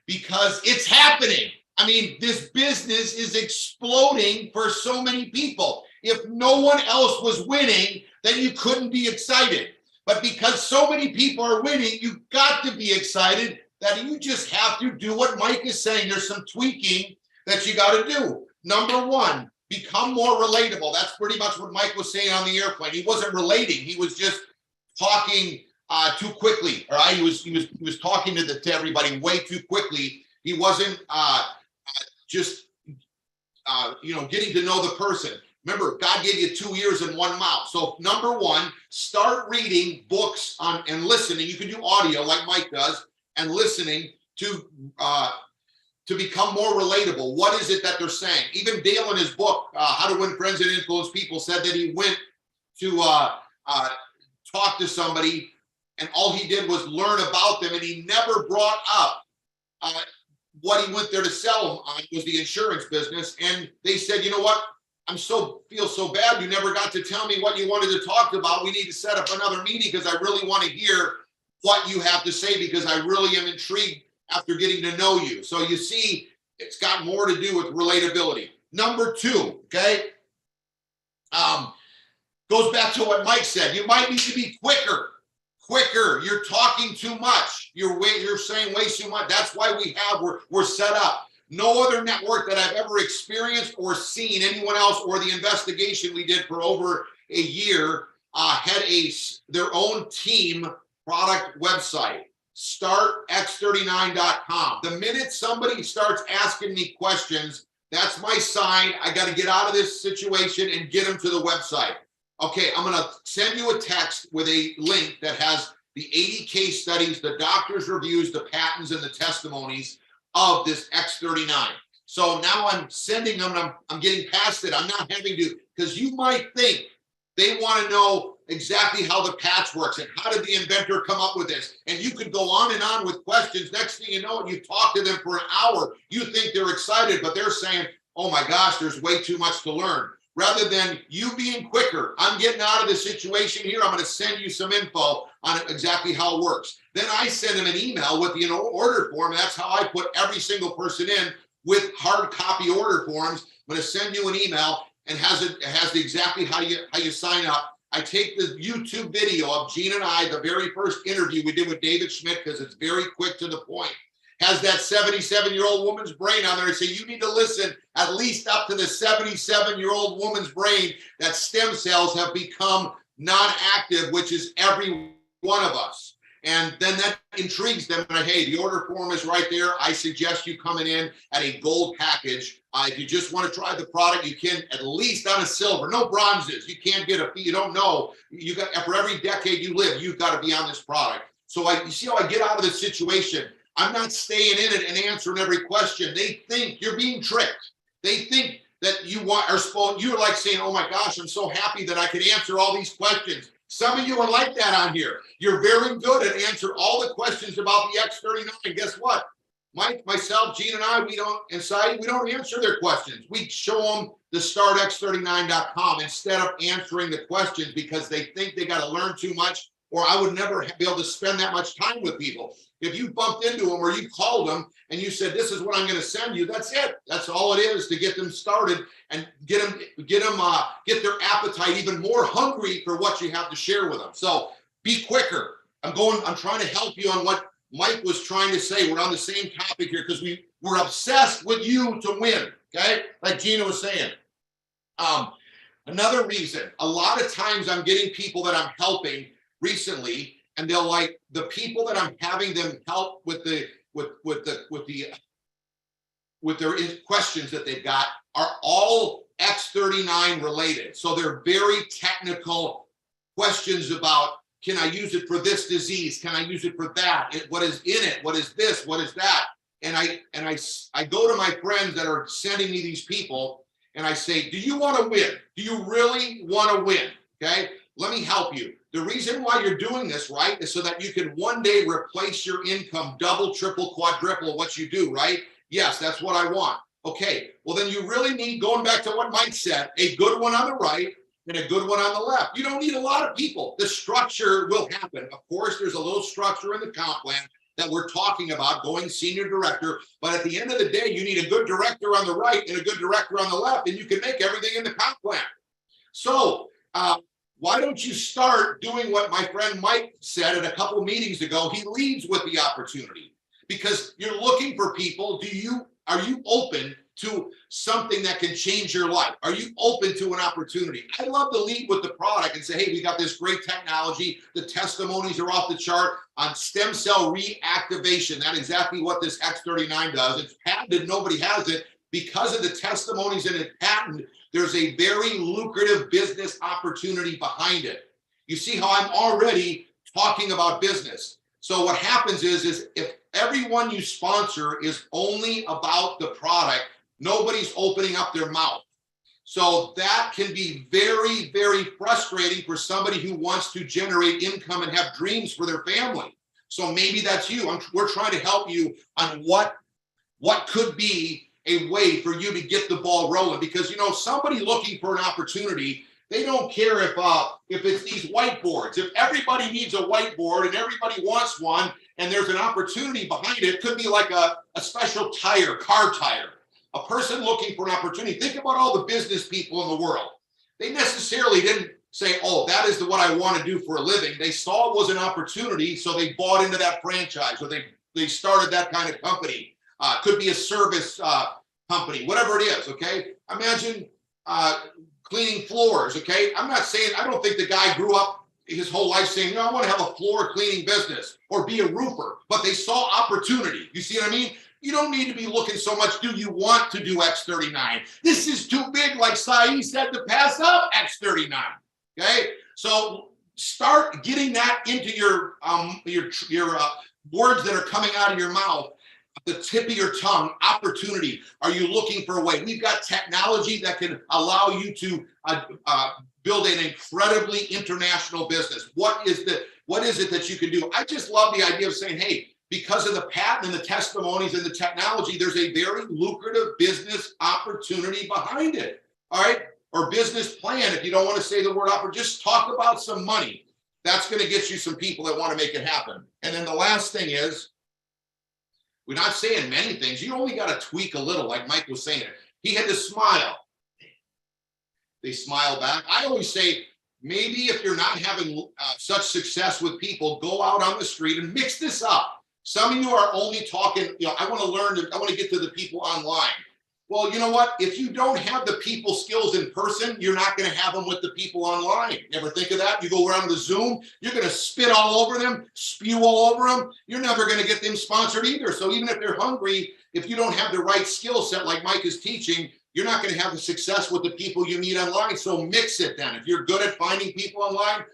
because it's happening. I mean, this business is exploding for so many people. If no one else was winning, then you couldn't be excited. But because so many people are winning, you've got to be excited that you just have to do what Mike is saying. There's some tweaking that you got to do. #1, become more relatable. That's pretty much what Mike was saying on the airplane. He wasn't relating. He was just talking too quickly. All right, he was talking to everybody way too quickly. He wasn't just getting to know the person. Remember, God gave you 2 ears and 1 mouth. So #1, start reading books and listening. You can do audio like Mike does, and listening to to become more relatable. What is it that they're saying? Even Dale in his book, How to Win Friends and Influence People, said that he went to talk to somebody and all he did was learn about them, and he never brought up what he went there to sell on was the insurance business. And they said, you know what? Feel so bad. You never got to tell me what you wanted to talk about. We need to set up another meeting because I really want to hear what you have to say because I really am intrigued after getting to know you. So you see, it's got more to do with relatability. Number 2, okay, goes back to what Mike said. You might need to be quicker. You're talking too much. You're saying way too much. That's why we're set up. No other network that I've ever experienced or seen anyone else, or the investigation we did for over a year, had their own team product website. StartX39.com. The minute somebody starts asking me questions, that's my sign. I got to get out of this situation and get them to the website. Okay, I'm going to send you a text with a link that has the 80 case studies, the doctor's reviews, the patents, and the testimonies of this X39. So now I'm sending them, and I'm getting past it. I'm not having to, because you might think they want to know exactly how the patch works and how did the inventor come up with this. And you could go on and on with questions. Next thing you know, you talk to them for an hour. You think they're excited, but they're saying, oh my gosh, there's way too much to learn. Rather than you being quicker, I'm getting out of the situation here. I'm going to send you some info on exactly how it works. Then I send them an email with the order form. That's how I put every single person in with hard copy order forms. I'm going to send you an email and has exactly how you sign up. I take the YouTube video of Gene and I, the very first interview we did with David Schmidt, because it's very quick to the point. Has that 77-year-old woman's brain on there and say, you need to listen at least up to the 77-year-old woman's brain that stem cells have become non-active, which is every one of us. And then that intrigues them. And hey, the order form is right there. I suggest you coming in at a gold package. If you just want to try the product, you can at least on a silver, no bronzes. You can't get a fee. You don't know. You got, for every decade you live, you've got to be on this product. So you see how I get out of this situation. I'm not staying in it and answering every question. They think you're being tricked. They think that you're like saying, oh my gosh, I'm so happy that I could answer all these questions. Some of you are like that on here. You're very good at answering all the questions about the X39. Guess what? Mike, myself, Gene, and I, we don't answer their questions. We show them the StartX39.com instead of answering the questions because they think they got to learn too much, or I would never be able to spend that much time with people. If you bumped into them or you called them and you said, this is what I'm going to send you, that's it. That's all it is to get them started and get their appetite even more hungry for what you have to share with them. So be quicker. I'm trying to help you on what Mike was trying to say. We're on the same topic here because we're obsessed with you to win. Okay. Like Gina was saying. Another reason, a lot of times I'm getting people that I'm helping recently, and they'll like the people that I'm having them help with their questions that they've got are all X39 related. So they're very technical questions about, can I use it for this disease? Can I use it for that? What is in it? What is this? What is that? And I go to my friends that are sending me these people and I say, do you want to win? Do you really want to win? Okay, let me help you. The reason why you're doing this, right, is so that you can one day replace your income, double, triple, quadruple what you do, right? Yes, that's what I want. Okay, well then you really need, going back to what Mike said, a good one on the right and a good one on the left. You don't need a lot of people. The structure will happen. Of course, there's a little structure in the comp plan that we're talking about, going senior director, but at the end of the day, you need a good director on the right and a good director on the left, and you can make everything in the comp plan. So, why don't you start doing what my friend Mike said at a couple of meetings ago? He leads with the opportunity because you're looking for people. Are you open to something that can change your life? Are you open to an opportunity? I love to lead with the product and say, hey, we got this great technology. The testimonies are off the chart on stem cell reactivation. That's exactly what this X39 does. It's patented. Nobody has it. Because of the testimonies in its patent, there's a very lucrative business opportunity behind it. You see how I'm already talking about business. So what happens is if everyone you sponsor is only about the product. Nobody's opening up their mouth. So that can be very, very frustrating for somebody who wants to generate income and have dreams for their family. So maybe that's you. We're trying to help you on what could be a way for you to get the ball rolling, because, you know, somebody looking for an opportunity, they don't care if it's these whiteboards. If everybody needs a whiteboard and everybody wants one and there's an opportunity behind it, it could be like a special tire, car tire. A person looking for an opportunity. Think about all the business people in the world. They necessarily didn't say, oh, that is what I want to do for a living. They saw it was an opportunity, so they bought into that franchise, or they started that kind of company. Could be a service company, whatever it is, okay? Imagine cleaning floors, okay? I'm not saying, I don't think the guy grew up his whole life saying, no, I want to have a floor cleaning business or be a roofer, but they saw opportunity. You see what I mean? You don't need to be looking so much, do you want to do X39? This is too big, like Sai said, to pass up X39, okay? So start getting that into your words that are coming out of your mouth, the tip of your tongue. Opportunity. Are you looking for a way? We've got technology that can allow you to build an incredibly international business. What is it that you can do? I just love the idea of saying, hey, because of the patent and the testimonies and the technology, there's a very lucrative business opportunity behind it. All right. Or business plan. If you don't want to say the word offer, just talk about some money. That's going to get you some people that want to make it happen. And then the last thing is, we're not saying many things. You only got to tweak a little, like Mike was saying. He had to smile. They smile back. I always say, maybe if you're not having such success with people, go out on the street and mix this up. Some of you are only talking, you know, I want to get to the people online. Well, you know what? If you don't have the people skills in person, you're not going to have them with the people online. You ever think of that? You go around the Zoom, you're going to spit all over them, spew all over them. You're never going to get them sponsored either. So even if they're hungry, if you don't have the right skill set like Mike is teaching, you're not going to have the success with the people you meet online. So mix it then. If you're good at finding people online,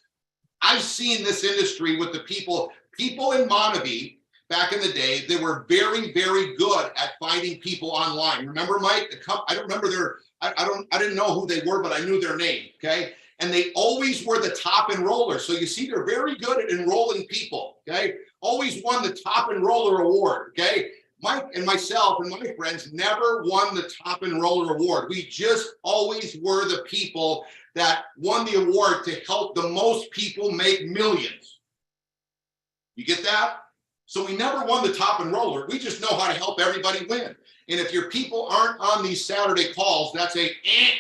I've seen this industry with the people in Monavie. Back in the day, they were very, very good at finding people online. Remember, Mike? I don't remember I didn't know who they were, but I knew their name, okay? And they always were the top enrollers. So you see, they're very good at enrolling people, okay? Always won the top enroller award, okay? Mike and myself and my friends never won the top enroller award. We just always were the people that won the award to help the most people make millions. You get that? So we never won the top enroller. We just know how to help everybody win. And if your people aren't on these Saturday calls, that's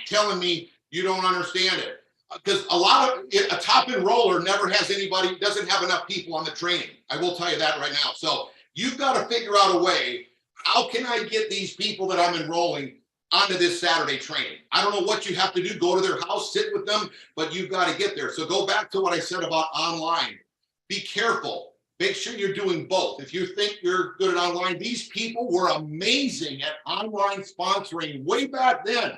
telling me you don't understand it. Because a top enroller never has anybody, doesn't have enough people on the training. I will tell you that right now. So you've got to figure out a way, how can I get these people that I'm enrolling onto this Saturday training? I don't know what you have to do, go to their house, sit with them, but you've got to get there. So go back to what I said about online. Be careful. Make sure you're doing both. If you think you're good at online, these people were amazing at online sponsoring way back then,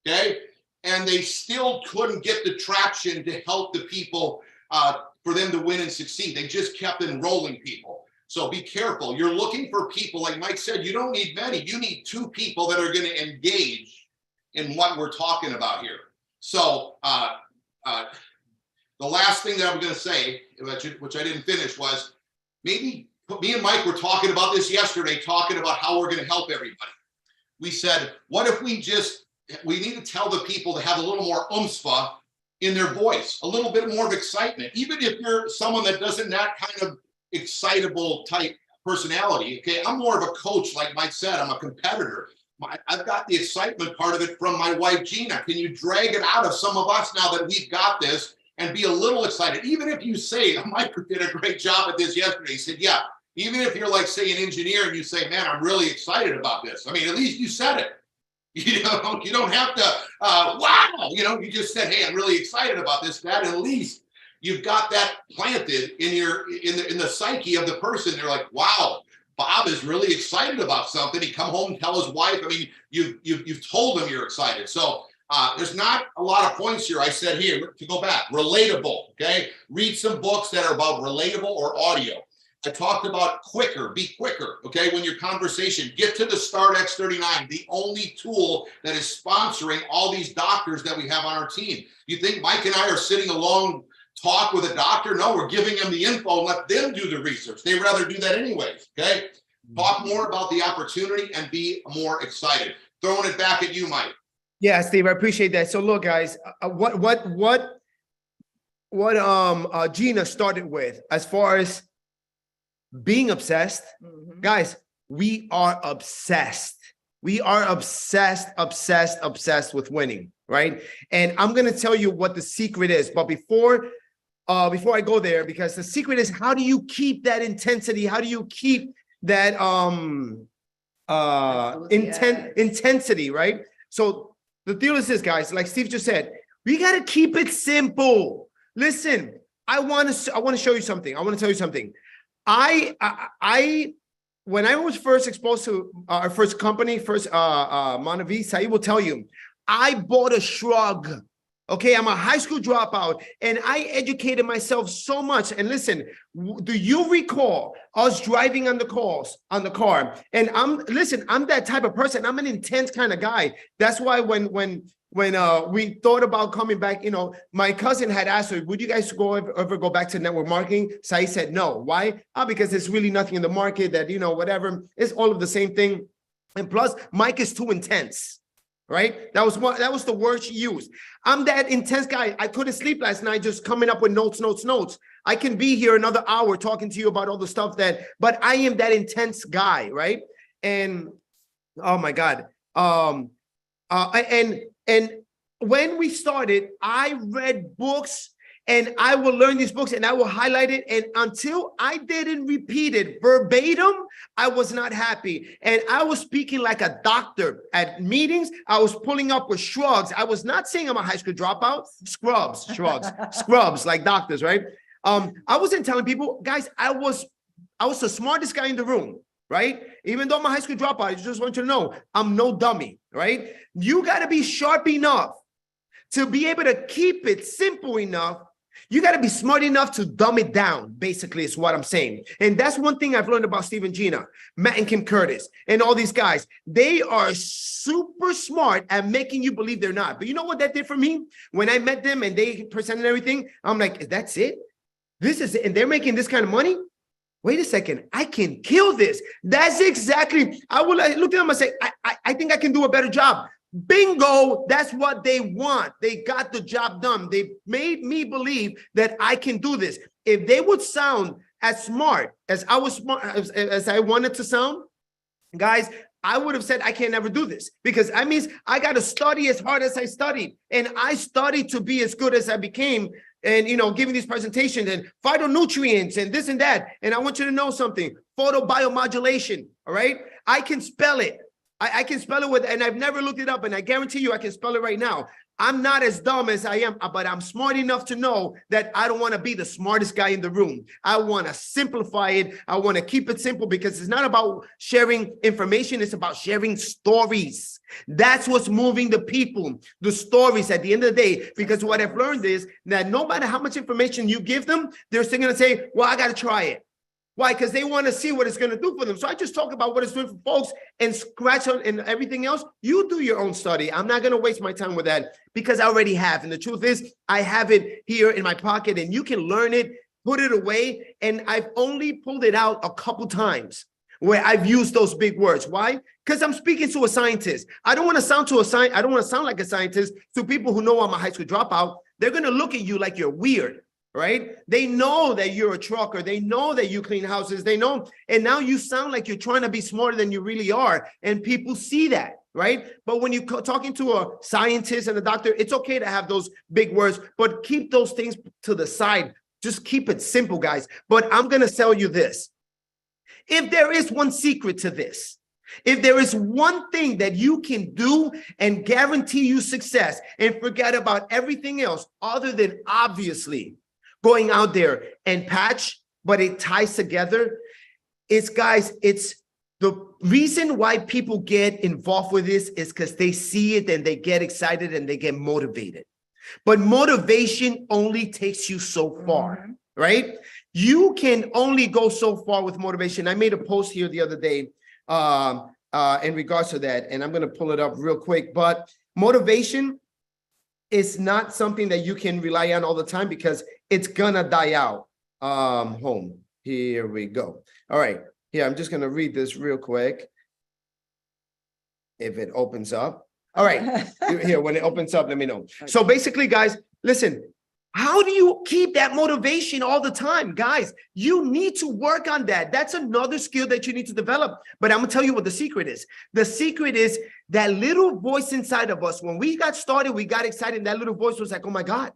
okay? And they still couldn't get the traction to help the people for them to win and succeed. They just kept enrolling people. So be careful. You're looking for people, like Mike said, you don't need many. You need 2 people that are going to engage in what we're talking about here. So the last thing that I'm going to say, which I didn't finish, was, maybe me and Mike were talking about this yesterday, talking about how we're going to help everybody. We said, what if we need to tell the people to have a little more oomph in their voice, a little bit more of excitement, even if you're someone that doesn't that kind of excitable type personality. Okay, I'm more of a coach, like Mike said. I'm a competitor. I've got the excitement part of it from my wife, Gina. Can you drag it out of some of us now that we've got this? And be a little excited, even if you say, Mike did a great job at this yesterday. He said, yeah, even if you're like, say, an engineer and you say, man, I'm really excited about this. I mean, at least you said it. You know, you don't have to, wow, you know, you just said, hey, I'm really excited about this, that, and at least you've got that planted in the psyche of the person. They're like, wow, Bob is really excited about something. He come home and tell his wife. I mean, you've told him you're excited. So there's not a lot of points here. I said here, to go back, relatable, okay? Read some books that are about relatable or audio. I talked about quicker, be quicker, okay? When your conversation, get to the Start X39, the only tool that is sponsoring all these doctors that we have on our team. You think Mike and I are sitting along talk with a doctor? No, we're giving them the info, let them do the research. They'd rather do that anyways, okay? Talk more about the opportunity and be more excited. Throwing it back at you, Mike.
Yeah, Steve, I appreciate that. So look, guys, what Gina started with as far as being obsessed, guys, we are obsessed. We are obsessed with winning, right? And I'm going to tell you what the secret is. But before I go there, because the secret is, how do you keep that intensity? How do you keep that intensity, right? So the deal is this, guys, like Steve just said, we got to keep it simple. Listen, I want to show you something. I want to tell you something. When I was first exposed to our first company, Monavi, Sai will tell you, I bought a shrug. Okay, I'm a high school dropout, and I educated myself so much. And listen, do you recall us driving on the car? And I'm that type of person. I'm an intense kind of guy. That's why when we thought about coming back, you know, my cousin had asked her, would you guys ever go back to network marketing? Sai said no. Why? Because there's really nothing in the market that, you know, whatever. It's all of the same thing. And plus, Mike is too intense. Right? That was the word she used. I'm that intense guy. I couldn't sleep last night just coming up with notes. I can be here another hour talking to you about all the stuff but I am that intense guy, right? And oh my God. And when we started, I read books, and I will learn these books and I will highlight it. And until I didn't repeat it verbatim, I was not happy. And I was speaking like a doctor at meetings. I was pulling up with shrugs. I was not saying I'm a high school dropout. Scrubs, like doctors, right? I wasn't telling people, guys, I was the smartest guy in the room, right? Even though I'm a high school dropout, I just want you to know, I'm no dummy, right? You got to be sharp enough to be able to keep it simple enough. You got to be smart enough to dumb it down, basically, is what I'm saying. And that's one thing I've learned about Steve and Gina, Matt and Kim Curtis, and all these guys. They are super smart at making you believe they're not. But you know what that did for me? When I met them and they presented everything, I'm like, that's it? This is it? And they're making this kind of money? Wait a second, I can kill this. That's exactly, I look at them and say, I think I can do a better job. Bingo, that's what they want. They got the job done. They made me believe that I can do this. If they would sound as smart as I was smart as I wanted to sound, guys, I would have said I can never do this, because that means I got to study as hard as I studied, and I studied to be as good as I became. And, you know, giving these presentations and phytonutrients and this and that. And I want you to know something, photobiomodulation, all right? I can spell it. I can spell it and I've never looked it up, and I guarantee you I can spell it right now. I'm not as dumb as I am, but I'm smart enough to know that I don't want to be the smartest guy in the room. I want to simplify it. I want to keep it simple, because it's not about sharing information. It's about sharing stories. That's what's moving the people, the stories at the end of the day. Because what I've learned is that no matter how much information you give them, they're still going to say, well, I got to try it. Why? Because they want to see what it's going to do for them. So I just talk about what it's doing for folks and scratch on and everything else. You do your own study. I'm not going to waste my time with that, because I already have. And the truth is, I have it here in my pocket, and you can learn it, put it away. And I've only pulled it out a couple times where I've used those big words. Why? Because I'm speaking to a scientist. I don't want to sound like a scientist to people who know I'm a high school dropout. They're going to look at you like you're weird. Right? They know that you're a trucker. They know that you clean houses. They know. And now you sound like you're trying to be smarter than you really are. And people see that, right? But when you're talking to a scientist and a doctor, it's okay to have those big words, but keep those things to the side. Just keep it simple, guys. But I'm going to tell you this. If there is one secret to this, if there is one thing that you can do and guarantee you success and forget about everything else other than obviously going out there and patch, but it ties together. It's, guys, it's the reason why people get involved with this is because they see it and they get excited and they get motivated. But motivation only takes you so far, right? You can only go so far with motivation. I made a post here the other day in regards to that, and I'm going to pull it up real quick. But motivation is not something that you can rely on all the time because it's gonna die out. Home. Here we go. All right. Here, I'm just gonna read this real quick. If it opens up. All right. Here, when it opens up, let me know. So basically, guys, listen. How do you keep that motivation all the time? Guys, you need to work on that. That's another skill that you need to develop. But I'm going to tell you what the secret is. The secret is that little voice inside of us. When we got started, we got excited. And that little voice was like, oh my God,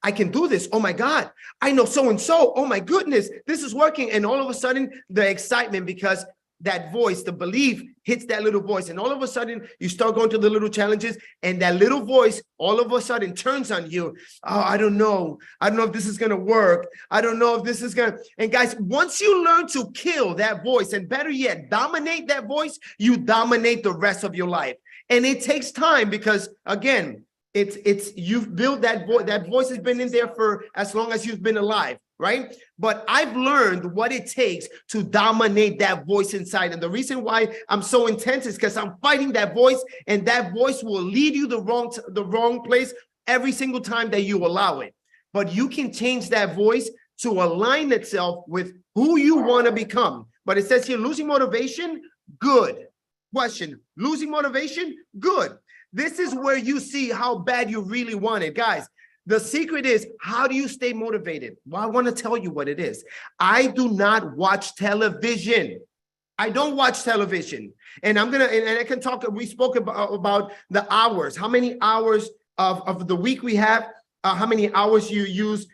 I can do this. Oh my God, I know so-and-so. Oh my goodness, this is working. And all of a sudden, the excitement, because that voice, the belief hits that little voice. And all of a sudden you start going to the little challenges and that little voice all of a sudden turns on you. Oh, I don't know. I don't know if this is going to work. I don't know if this is going to. And guys, once you learn to kill that voice and better yet, dominate that voice, you dominate the rest of your life. And it takes time because again, it's you've built that voice. That voice has been in there for as long as you've been alive. Right? But I've learned what it takes to dominate that voice inside. And the reason why I'm so intense is because I'm fighting that voice, and that voice will lead you the wrong place every single time that you allow it. But you can change that voice to align itself with who you want to become. But it says here, losing motivation, good. Question, losing motivation, good. This is where you see how bad you really want it. Guys, the secret is, how do you stay motivated? Well, I want to tell you what it is. I do not watch television. I don't watch television. And I'm going to, and I can talk, we spoke about the hours, how many hours of the week we have, how many hours you use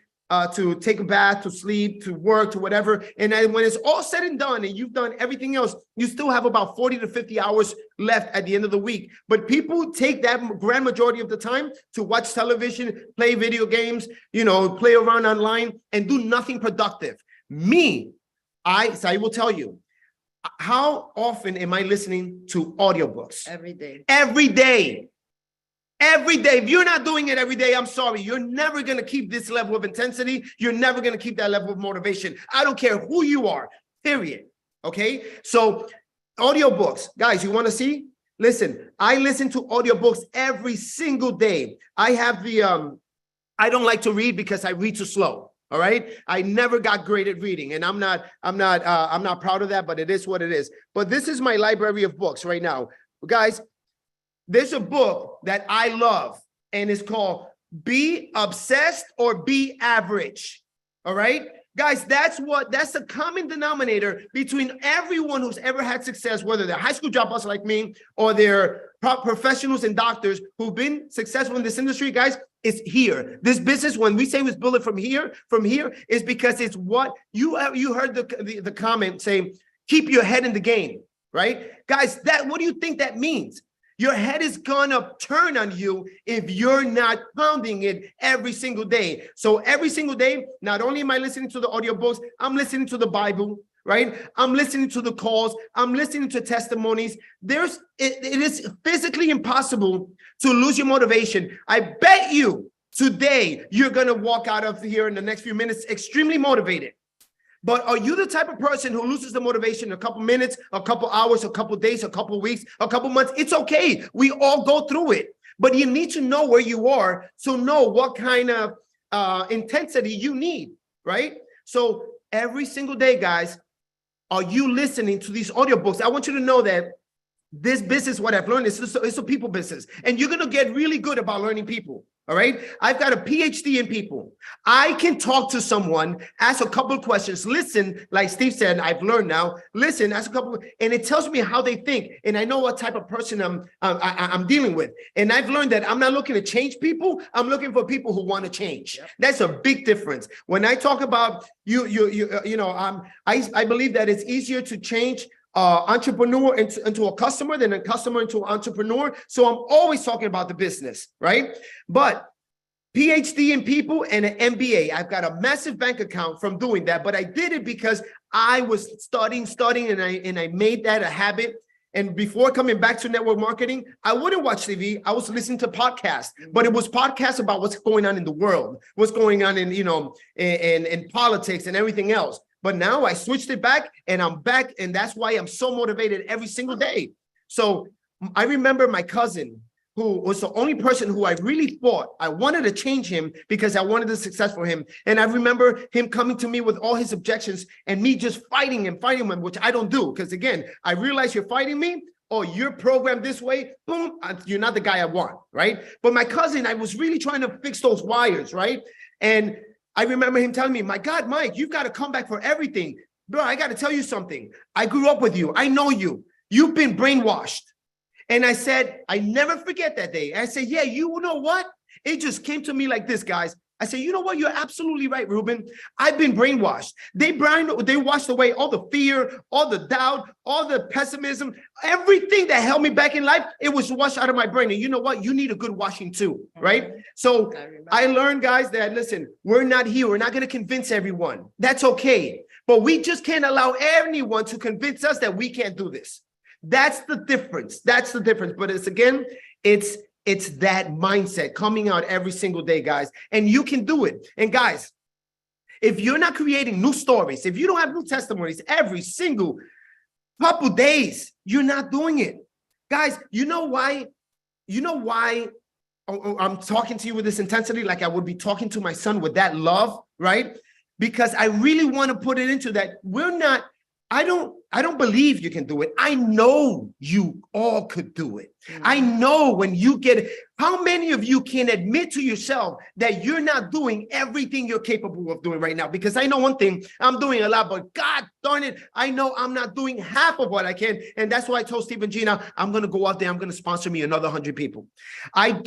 to take a bath, to sleep, to work, to whatever. And then when it's all said and done and you've done everything else, you still have about 40 to 50 hours left at the end of the week. But people take that grand majority of the time to watch television, play video games, play around online and do nothing productive. I will tell you, how often am I listening to audiobooks?
Every day.
Every day. Every day. If you're not doing it every day, I'm sorry. You're never going to keep this level of intensity. You're never going to keep that level of motivation. I don't care who you are, period. Okay? So audiobooks, guys, you want to see? Listen, I listen to audiobooks every single day. I have I don't like to read because I read too slow. All right. I never got great at reading, and I'm not proud of that, but it is what it is. But this is my library of books right now. Guys, there's a book that I love, and it's called Be Obsessed or Be Average. All right, guys, that's the common denominator between everyone who's ever had success, whether they're high school dropouts like me or they're professionals and doctors who've been successful in this industry. Guys, it's here. This business, when we say was built from here, is because it's what you heard the comment saying, keep your head in the game, right? Guys, what do you think that means? Your head is gonna turn on you if you're not pounding it every single day. So every single day, not only am I listening to the audiobooks, I'm listening to the Bible, right? I'm listening to the calls. I'm listening to testimonies. It is physically impossible to lose your motivation. I bet you today you're gonna walk out of here in the next few minutes extremely motivated. But are you the type of person who loses the motivation in a couple minutes, a couple hours, a couple days, a couple weeks, a couple months? It's okay. We all go through it. But you need to know where you are to know what kind of intensity you need, right? So every single day, guys, are you listening to these audiobooks? I want you to know that this business, what I've learned, it's a people business. And you're going to get really good about learning people. All right. I've got a PhD in people. I can talk to someone, ask a couple of questions, listen, like Steve said, I've learned now, listen, ask a couple, and it tells me how they think. And I know what type of person I'm dealing with. And I've learned that I'm not looking to change people. I'm looking for people who want to change. Yep. That's a big difference. When I talk about I believe that it's easier to change entrepreneur into a customer than a customer into an entrepreneur. So I'm always talking about the business, right? But PhD in people and an MBA. I've got a massive bank account from doing that, but I did it because I was studying, and I made that a habit. And before coming back to network marketing, I wouldn't watch TV. I was listening to podcasts, but it was podcasts about what's going on in the world, what's going on in, in politics and everything else. But now I switched it back and I'm back. And that's why I'm so motivated every single day. So I remember my cousin, who was the only person who I really thought I wanted to change him because I wanted the success for him. And I remember him coming to me with all his objections and me just fighting him, which I don't do. Because again, I realize you're fighting me or you're programmed this way, boom, you're not the guy I want, right? But my cousin, I was really trying to fix those wires, right? And I remember him telling me, my God, Mike, you've got to come back for everything. Bro, I got to tell you something. I grew up with you. I know you. You've been brainwashed. And I said, I never forget that day. I said, yeah, you know what? It just came to me like this, guys. I said, you know what? You're absolutely right, Ruben. I've been brainwashed. They washed away all the fear, all the doubt, all the pessimism, everything that held me back in life. It was washed out of my brain. And you know what? You need a good washing too, right? So I learned, guys, that listen, we're not here. We're not going to convince everyone. That's okay. But we just can't allow anyone to convince us that we can't do this. That's the difference. That's the difference. But it's that mindset coming out every single day, guys. And you can do it. And guys, if you're not creating new stories, if you don't have new testimonies every single couple days, you're not doing it. Guys, you know why I'm talking to you with this intensity, like I would be talking to my son with that love, right? Because I really want to put it into that. I don't believe you can do it. I know you all could do it. I know when you get it. How many of you can admit to yourself that you're not doing everything you're capable of doing right now? Because I know one thing, I'm doing a lot, but God darn it, I know I'm not doing half of what I can. And that's why I told Steve and Gina, I'm going to go out there, I'm going to sponsor me another 100 people. I'm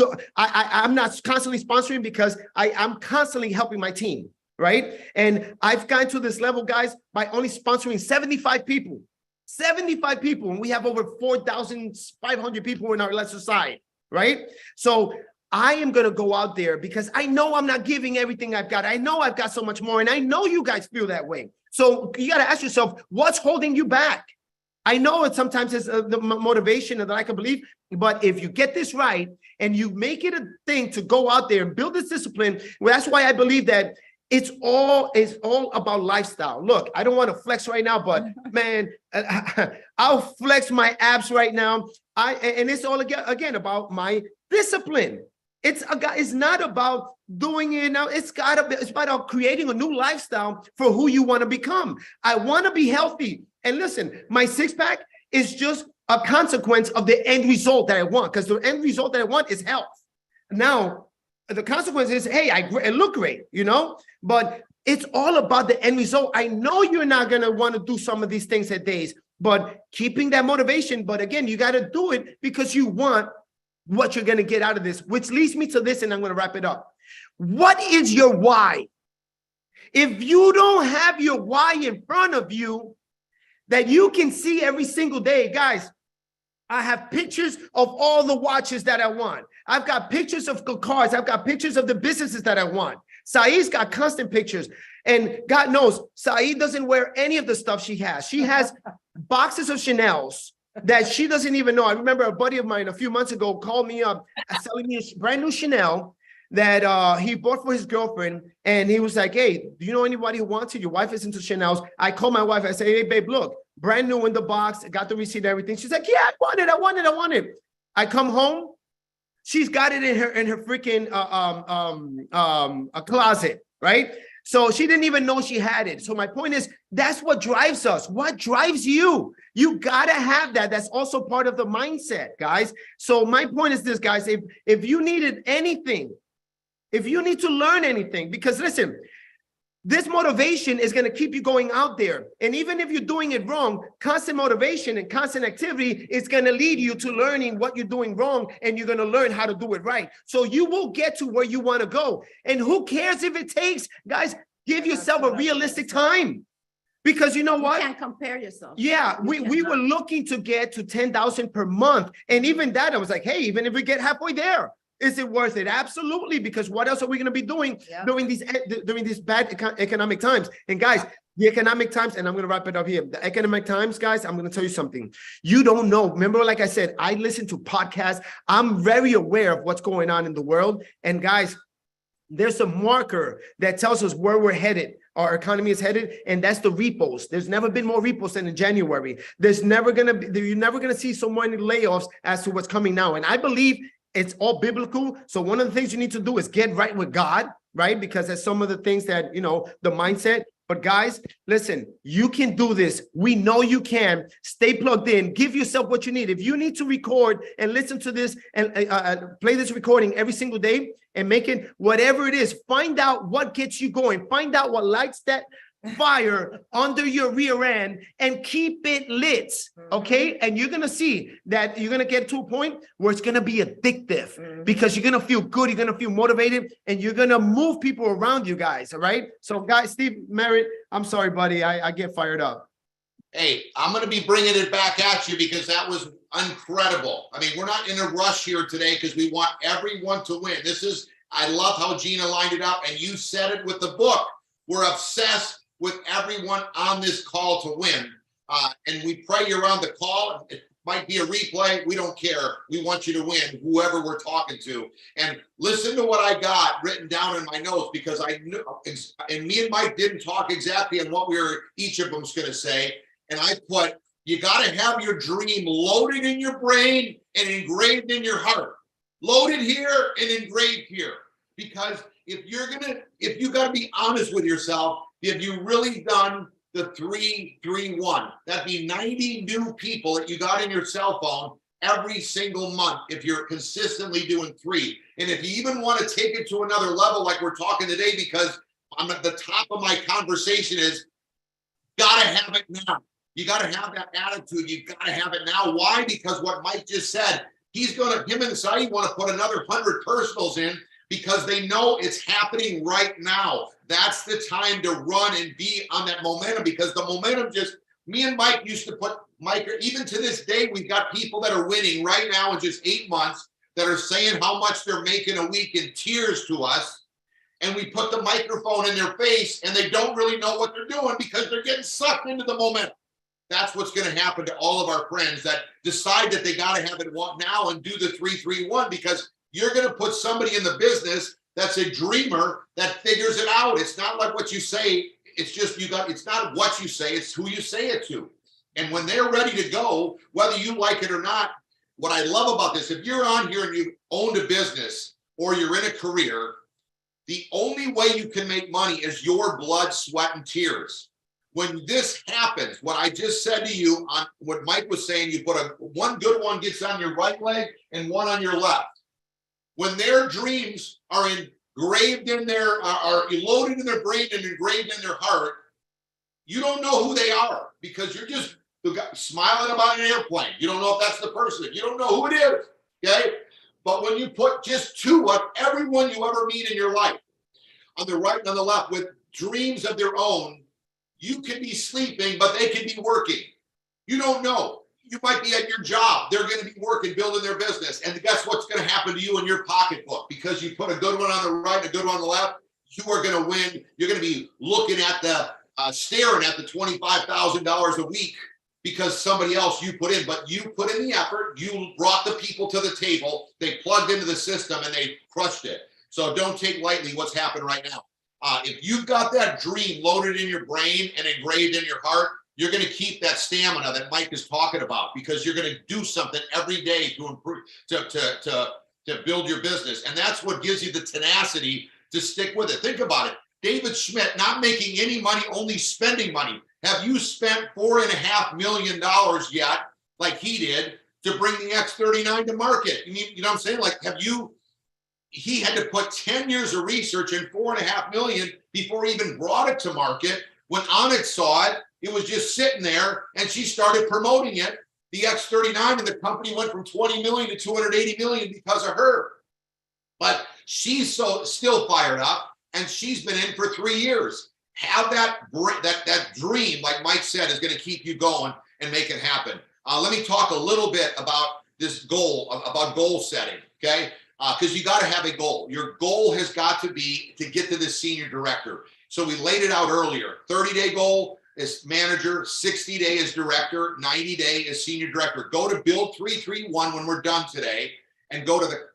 not constantly sponsoring because I'm constantly helping my team. Right? And I've gotten to this level, guys, by only sponsoring 75 people. 75 people. And we have over 4,500 people in our lesser side. Right? So I am going to go out there because I know I'm not giving everything I've got. I know I've got so much more. And I know you guys feel that way. So you got to ask yourself, what's holding you back? I know it sometimes is the motivation and the lack of belief, but if you get this right and you make it a thing to go out there and build this discipline, well, that's why I believe that it's all about lifestyle. Look, I don't want to flex right now, but man, I'll flex my abs right now. And it's all again about my discipline. It's not about doing it now. It's about creating a new lifestyle for who you want to become. I want to be healthy. And listen, my six-pack is just a consequence of the end result that I want, because the end result that I want is health. Now, the consequence is, hey, I look great, but it's all about the end result. I know you're not going to want to do some of these things at days, but keeping that motivation. But again, you got to do it because you want what you're going to get out of this, which leads me to this, and I'm going to wrap it up. What is your why? If you don't have your why in front of you that you can see every single day, guys, I have pictures of all the watches that I want. I've got pictures of the cars. I've got pictures of the businesses that I want. Saeed's got constant pictures. And God knows, Saeed doesn't wear any of the stuff she has. She has boxes of Chanel's that she doesn't even know. I remember a buddy of mine a few months ago called me up selling me a brand new Chanel that he bought for his girlfriend. And he was like, hey, do you know anybody who wants it? Your wife is into Chanel's. I call my wife. I say, hey, babe, look, brand new in the box. I got the receipt and everything. She's like, yeah, I want it. I come home. She's got it in her freaking a closet, right? So she didn't even know she had it. So my point is, that's what drives us. What drives you? You gotta have that. That's also part of the mindset, guys. So my point is this, guys, if you needed anything, if you need to learn anything, because listen, this motivation is going to keep you going out there. And even if you're doing it wrong, constant motivation and constant activity is going to lead you to learning what you're doing wrong, and you're going to learn how to do it right. So you will get to where you want to go. And who cares if it takes, guys, give yourself a realistic time. Because you know what?
You can't compare yourself.
Yeah, we were looking to get to 10,000 per month. And even that, I was like, hey, even if we get halfway there, is it worth it? Absolutely, because what else are we going to be doing during these bad economic times? And guys, The economic times, and I'm going to wrap it up here. The economic times, guys, I'm going to tell you something. You don't know. Remember, like I said, I listen to podcasts. I'm very aware of what's going on in the world. And guys, there's a marker that tells us where we're headed. Our economy is headed, and that's the repos. There's never been more repos than in January. There's never going to be, you're never going to see so many layoffs as to what's coming now. And I believe it's all biblical. So one of the things you need to do is get right with God, right? Because that's some of the things that, you know, the mindset. But guys, listen, you can do this. We know you can. Stay plugged in. Give yourself what you need. If you need to record and listen to this and play this recording every single day and make it whatever it is, find out what gets you going. Find out what lights that fire under your rear end and keep it lit, okay? And you're gonna see that you're gonna get to a point where it's gonna be addictive because you're gonna feel good, you're gonna feel motivated, and you're gonna move people around you guys, all right? So guys, Steve Merritt, I'm sorry, buddy, I get fired up.
Hey, I'm going to be bringing it back at you because that was incredible. I mean, we're not in a rush here today because we want everyone to win. I love how Gina lined it up, and you said it with the book. We're obsessed with everyone on this call to win. And we pray you're on the call. It might be a replay. We don't care. We want you to win, whoever we're talking to. And listen to what I got written down in my notes, because I knew, and me and Mike didn't talk exactly on what each of them's going to say. And I put, you got to have your dream loaded in your brain and engraved in your heart. Loaded here and engraved here. Because if you got to be honest with yourself, have you really done the 3-3-1? That'd be 90 new people that you got in your cell phone every single month if you're consistently doing 3. And if you even want to take it to another level like we're talking today, because I'm at the top of my conversation is, got to have it now. You got to have that attitude. You got to have it now. Why? Because what Mike just said, him and Saeed want to put another 100 personals in because they know it's happening right now. That's the time to run and be on that momentum, because the momentum me and Mike used to put, even to this day, we've got people that are winning right now in just 8 months that are saying how much they're making a week in tears to us. And we put the microphone in their face and they don't really know what they're doing because they're getting sucked into the momentum. That's what's going to happen to all of our friends that decide that they got to have it now and do the 3-3-1, because you're going to put somebody in the business that's a dreamer that figures it out. It's not like what you say. It's just it's not what you say, it's who you say it to. And when they're ready to go, whether you like it or not, what I love about this, if you're on here and you've owned a business or you're in a career, the only way you can make money is your blood, sweat, and tears. When this happens, what I just said to you on what Mike was saying, you put one good one gets on your right leg and one on your left. When their dreams are engraved in are loaded in their brain and engraved in their heart, you don't know who they are because you're just smiling about an airplane. You don't know if that's the person. You don't know who it is, okay? But when you put just two of everyone you ever meet in your life, on the right and on the left, with dreams of their own, you can be sleeping, but they can be working. You don't know. You might be at your job. They're going to be working, building their business. And guess what's going to happen to you in your pocketbook? Because you put a good one on the right and a good one on the left, you are going to win. You're going to be looking at staring at the $25,000 a week because somebody else you put in. But you put in the effort. You brought the people to the table. They plugged into the system and they crushed it. So don't take lightly what's happened right now. If you've got that dream loaded in your brain and engraved in your heart, you're going to keep that stamina that Mike is talking about, because you're going to do something every day to improve, to build your business. And that's what gives you the tenacity to stick with it. Think about it. David Schmidt, not making any money, only spending money. Have you spent $4.5 million yet, like he did, to bring the X39 to market? You know what I'm saying? Like, he had to put 10 years of research and $4.5 million before he even brought it to market. When Onyx saw it, it was just sitting there, and she started promoting it, the X39, and the company went from 20 million to 280 million because of her. But she's still fired up, and she's been in for 3 years. Have that dream, like Mike said, is going to keep you going and make it happen. Let me talk a little bit about this goal, about goal setting, okay? Because you got to have a goal. Your goal has got to be to get to the senior director. So we laid it out earlier. 30-day goal is manager, 60-day is director, 90-day is senior director. Go to build 331 when we're done today and go to the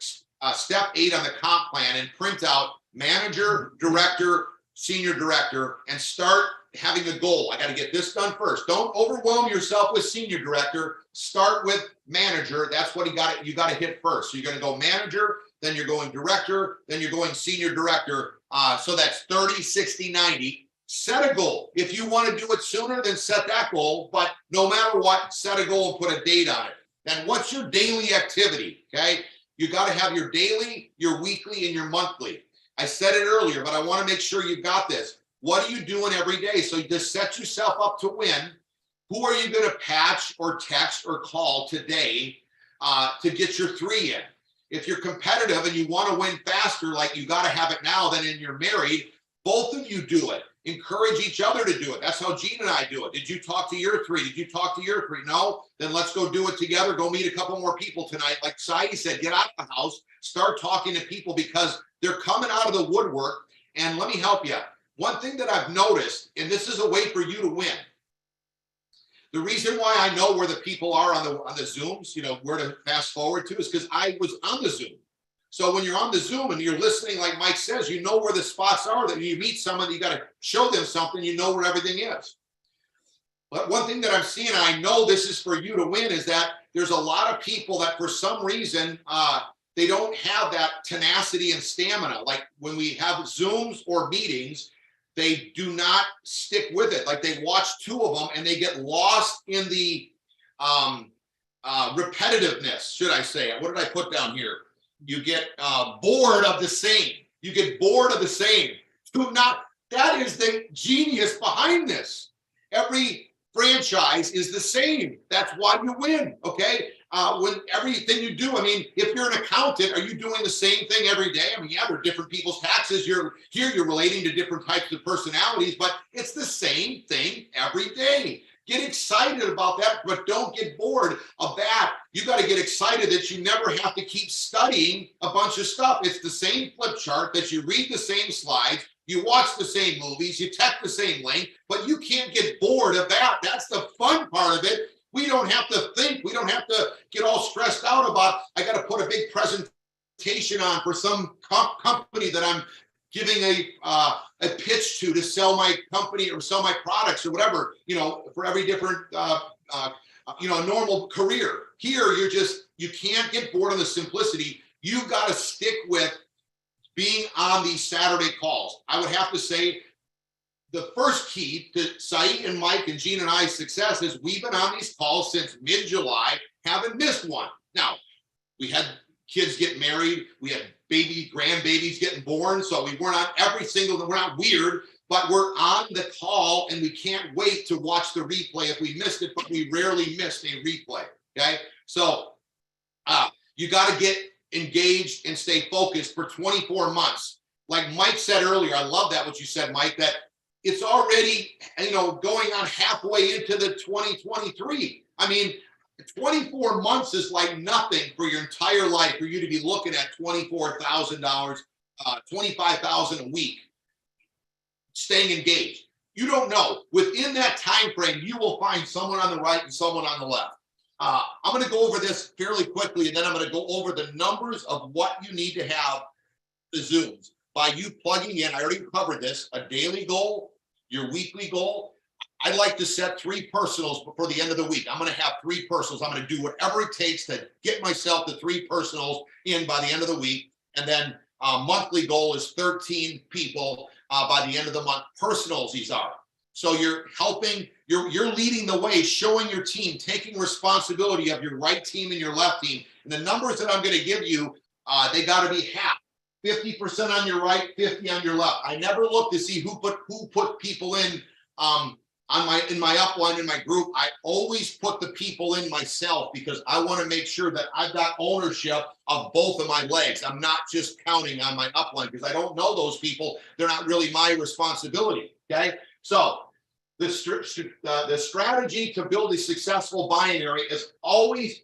step 8 on the comp plan and print out manager, director, senior director, and start having a goal. I got to get this done first. Don't overwhelm yourself with senior director. Start with manager. That's what you got to hit first. So you're going to go manager, then you're going director, then you're going senior director. So that's 30, 60, 90. Set a goal. If you want to do it sooner, then set that goal. But no matter what, set a goal and put a date on it. Then what's your daily activity? Okay. You got to have your daily, your weekly, and your monthly. I said it earlier, but I want to make sure you got this. What are you doing every day? So you just set yourself up to win. Who are you going to patch or text or call today to get your 3 in? If you're competitive and you want to win faster, like you got to have it now than in you're married, both of you do it. Encourage each other to do it. That's how Gene and I do it. Did you talk to your 3? Did you talk to your 3? No? Then let's go do it together. Go meet a couple more people tonight. Like Saidi said, get out of the house, start talking to people because they're coming out of the woodwork. And let me help you. One thing that I've noticed, and this is a way for you to win. The reason why I know where the people are on the Zooms, you know, where to fast forward to, is because I was on the Zoom. So when you're on the Zoom and you're listening, like Mike says, you know where the spots are. That you meet someone, you got to show them something, you know where everything is. But one thing that I'm seeing, and I know this is for you to win, is that there's a lot of people that for some reason, they don't have that tenacity and stamina. Like when we have Zooms or meetings, they do not stick with it. Like they watch 2 of them and they get lost in the repetitiveness, should I say. What did I put down here? You get bored of the same. You get bored of the same. That is the genius behind this. Every franchise is the same. That's why you win, okay? When everything you do, I mean, if you're an accountant, are you doing the same thing every day? I mean, yeah, there are different people's taxes. You're relating to different types of personalities, but it's the same thing every day. Get excited about that, but don't get bored of that. You got to get excited that you never have to keep studying a bunch of stuff. It's the same flip chart, that you read the same slides, you watch the same movies, you text the same link, but you can't get bored of that. That's the fun part of it. We don't have to think. We don't have to get all stressed out about, I got to put a big presentation on for some company that I'm giving a pitch to sell my company or sell my products or whatever, you know, for every different, you know, a normal career. Here, you can't get bored of the simplicity. You've got to stick with being on these Saturday calls. I would have to say the first key to Said and Mike and Gene and I's success is we've been on these calls since mid-July, haven't missed one. Now, we had kids get married, we had grandbabies getting born, so we weren't on every single, we're not weird, but we're on the call and we can't wait to watch the replay if we missed it, but we rarely missed a replay, okay? So you got to get engaged and stay focused for 24 months. Like Mike said earlier, I love that what you said, Mike, that it's already, you know, going on halfway into the 2023. I mean, 24 months is like nothing for your entire life for you to be looking at $24,000, $25,000 a week, staying engaged. You don't know. Within that time frame, you will find someone on the right and someone on the left. I'm going to go over this fairly quickly, and then I'm going to go over the numbers of what you need to have the Zooms by you plugging in. I already covered this, a daily goal, your weekly goal. I'd like to set 3 personals before the end of the week. I'm going to have 3 personals. I'm going to do whatever it takes to get myself to 3 personals in by the end of the week. And then monthly goal is 13 people by the end of the month. Personals, these are. So you're helping, you're leading the way, showing your team, taking responsibility of your right team and your left team. And the numbers that I'm going to give you, they got to be half. 50% on your right, 50 on your left. I never look to see who put people in in my upline, in my group. I always put the people in myself because I want to make sure that I've got ownership of both of my legs. I'm not just counting on my upline because I don't know those people. They're not really my responsibility. Okay. So the strategy to build a successful binary is always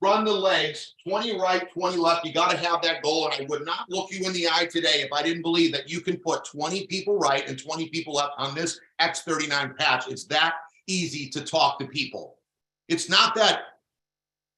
run the legs, 20 right, 20 left. You got to have that goal. And I would not look you in the eye today if I didn't believe that you can put 20 people right and 20 people left on this X39 patch. It's that easy to talk to people. It's not that.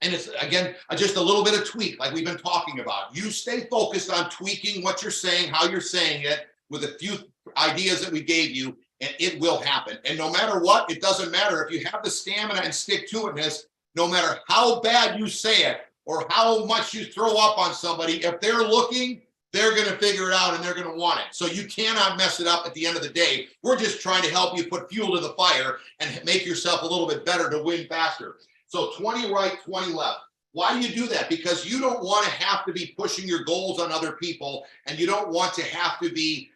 And it's, again, just a little bit of tweak like we've been talking about. You stay focused on tweaking what you're saying, how you're saying it, with a few ideas that we gave you, and it will happen. And no matter what, it doesn't matter if you have the stamina and stick-to-itness. No matter how bad you say it or how much you throw up on somebody, if they're looking, they're going to figure it out and they're going to want it. So you cannot mess it up at the end of the day. We're just trying to help you put fuel to the fire and make yourself a little bit better to win faster. So 20 right, 20 left. Why do you do that? Because you don't want to have to be pushing your goals on other people, and you don't want to have to be,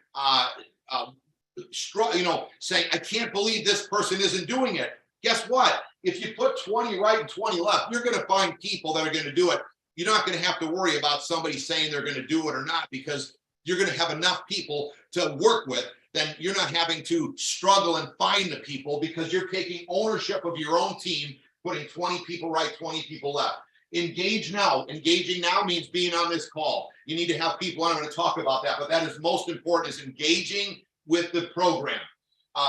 saying, I can't believe this person isn't doing it. Guess what? If you put 20 right and 20 left, you're going to find people that are going to do it. You're not going to have to worry about somebody saying they're going to do it or not, because you're going to have enough people to work with. Then you're not having to struggle and find the people, because you're taking ownership of your own team, putting 20 people right, 20 people left. Engage now. Engaging now means being on this call. You need to have people, and I'm going to talk about that, but that is most important, is engaging with the program.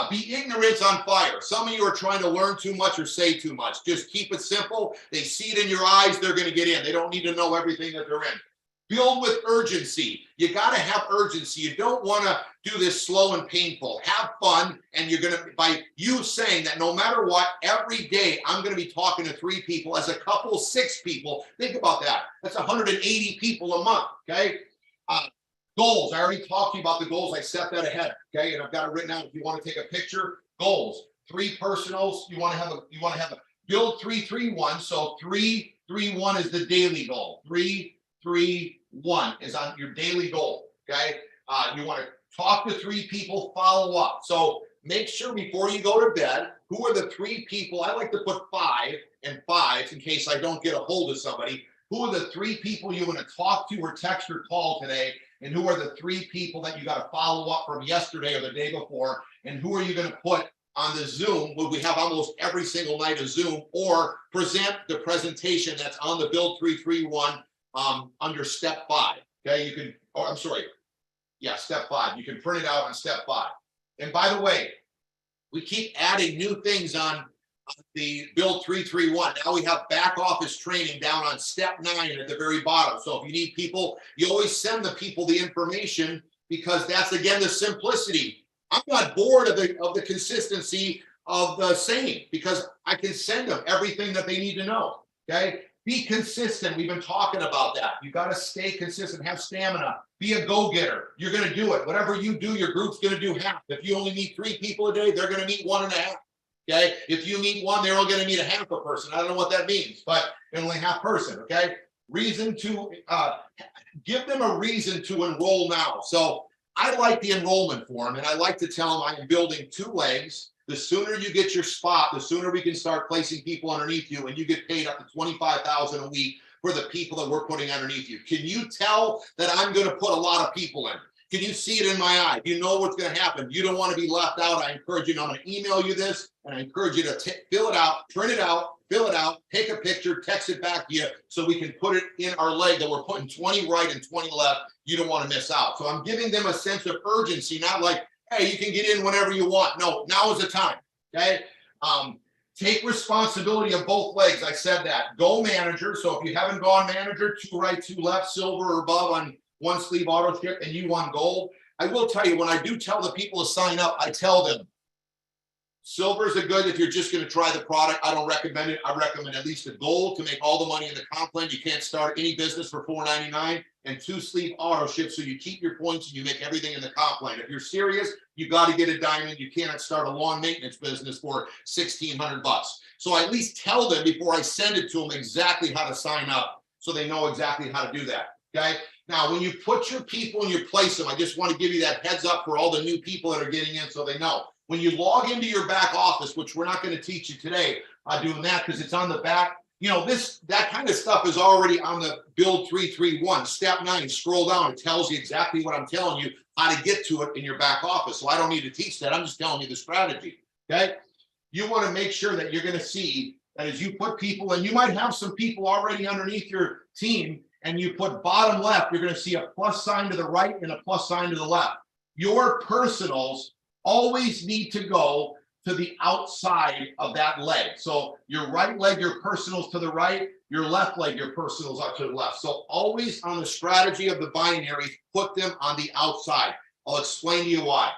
Be ignorance on fire. Some of you are trying to learn too much or say too much. Just keep it simple. They see it in your eyes, they're going to get in. They don't need to know everything that they're in. Build with urgency. You got to have urgency. You don't want to do this slow and painful. Have fun, and you're going to, by you saying that no matter what, every day I'm going to be talking to 3 people, as a couple, 6 people. Think about that. That's 180 people a month, okay? Goals. I already talked to you about the goals. I set that ahead, okay? And I've got it written out. If you want to take a picture, goals. 3 personals. You want to have a build 3-3-1. So 3-3-1 is the daily goal. 3-3-1 is on your daily goal, okay? You want to talk to 3 people, follow up. So make sure before you go to bed, who are the 3 people? I like to put 5 and 5 in case I don't get a hold of somebody. Who are the 3 people you want to talk to or text or call today? And who are the 3 people that you got to follow up from yesterday or the day before? And who are you going to put on the Zoom? Well, we have almost every single night a Zoom, or present the presentation that's on the Build 331 under step 5. Okay, you can, oh, I'm sorry. Yeah, step 5. You can print it out on step 5. And by the way, we keep adding new things on the Build 331. Now we have back office training down on step 9 at the very bottom. So if you need people, you always send the people the information, because that's, again, the simplicity. I'm not bored of the consistency of the same, because I can send them everything that they need to know. Okay, be consistent. We've been talking about that. You got to stay consistent, have stamina, be a go-getter. You're going to do it. Whatever you do, your group's going to do half. If you only meet 3 people a day, they're going to meet 1.5. Okay, if you meet 1, they're all going to meet a half a person. I don't know what that means, but they're only half person. Okay, reason to give them a reason to enroll now. So I like the enrollment form, and I like to tell them I am building 2 legs. The sooner you get your spot, the sooner we can start placing people underneath you, and you get paid up to $25,000 a week for the people that we're putting underneath you. Can you tell that I'm going to put a lot of people in? Can you see it in my eye? You know what's going to happen. You don't want to be left out. I encourage you, and I'm going to email you this, and I encourage you to fill it out, print it out, fill it out, take a picture, text it back to you, so we can put it in our leg that we're putting 20 right and 20 left. You don't want to miss out. So I'm giving them a sense of urgency, not like, hey, you can get in whenever you want. No, now is the time, okay? Take responsibility of both legs. I said that. Go manager. So if you haven't gone manager, 2 right, 2 left, silver or above on 1 sleeve auto ship, and you want gold. I will tell you, when I do tell the people to sign up, I tell them silvers are good if you're just going to try the product. I don't recommend it. I recommend at least a gold to make all the money in the comp plan. You can't start any business for $4.99, and 2 sleeve auto ship, so you keep your points and you make everything in the comp plan. If you're serious, you got to get a diamond. You cannot start a lawn maintenance business for $1,600. So I at least tell them before I send it to them exactly how to sign up, so they know exactly how to do that. Okay. Now, when you put your people and you place them, I just want to give you that heads up for all the new people that are getting in, so they know. When you log into your back office, which we're not going to teach you today, doing that because it's on the back. You know, that kind of stuff is already on the Build 331. Step 9, scroll down. It tells you exactly what I'm telling you, how to get to it in your back office. So I don't need to teach that. I'm just telling you the strategy. Okay. You want to make sure that you're going to see that as you put people, and you might have some people already underneath your team, and you put bottom left, you're going to see a plus sign to the right and a plus sign to the left. Your personals always need to go to the outside of that leg. So your right leg, your personals to the right, your left leg, your personals up to the left. So always on the strategy of the binary, put them on the outside. I'll explain to you why.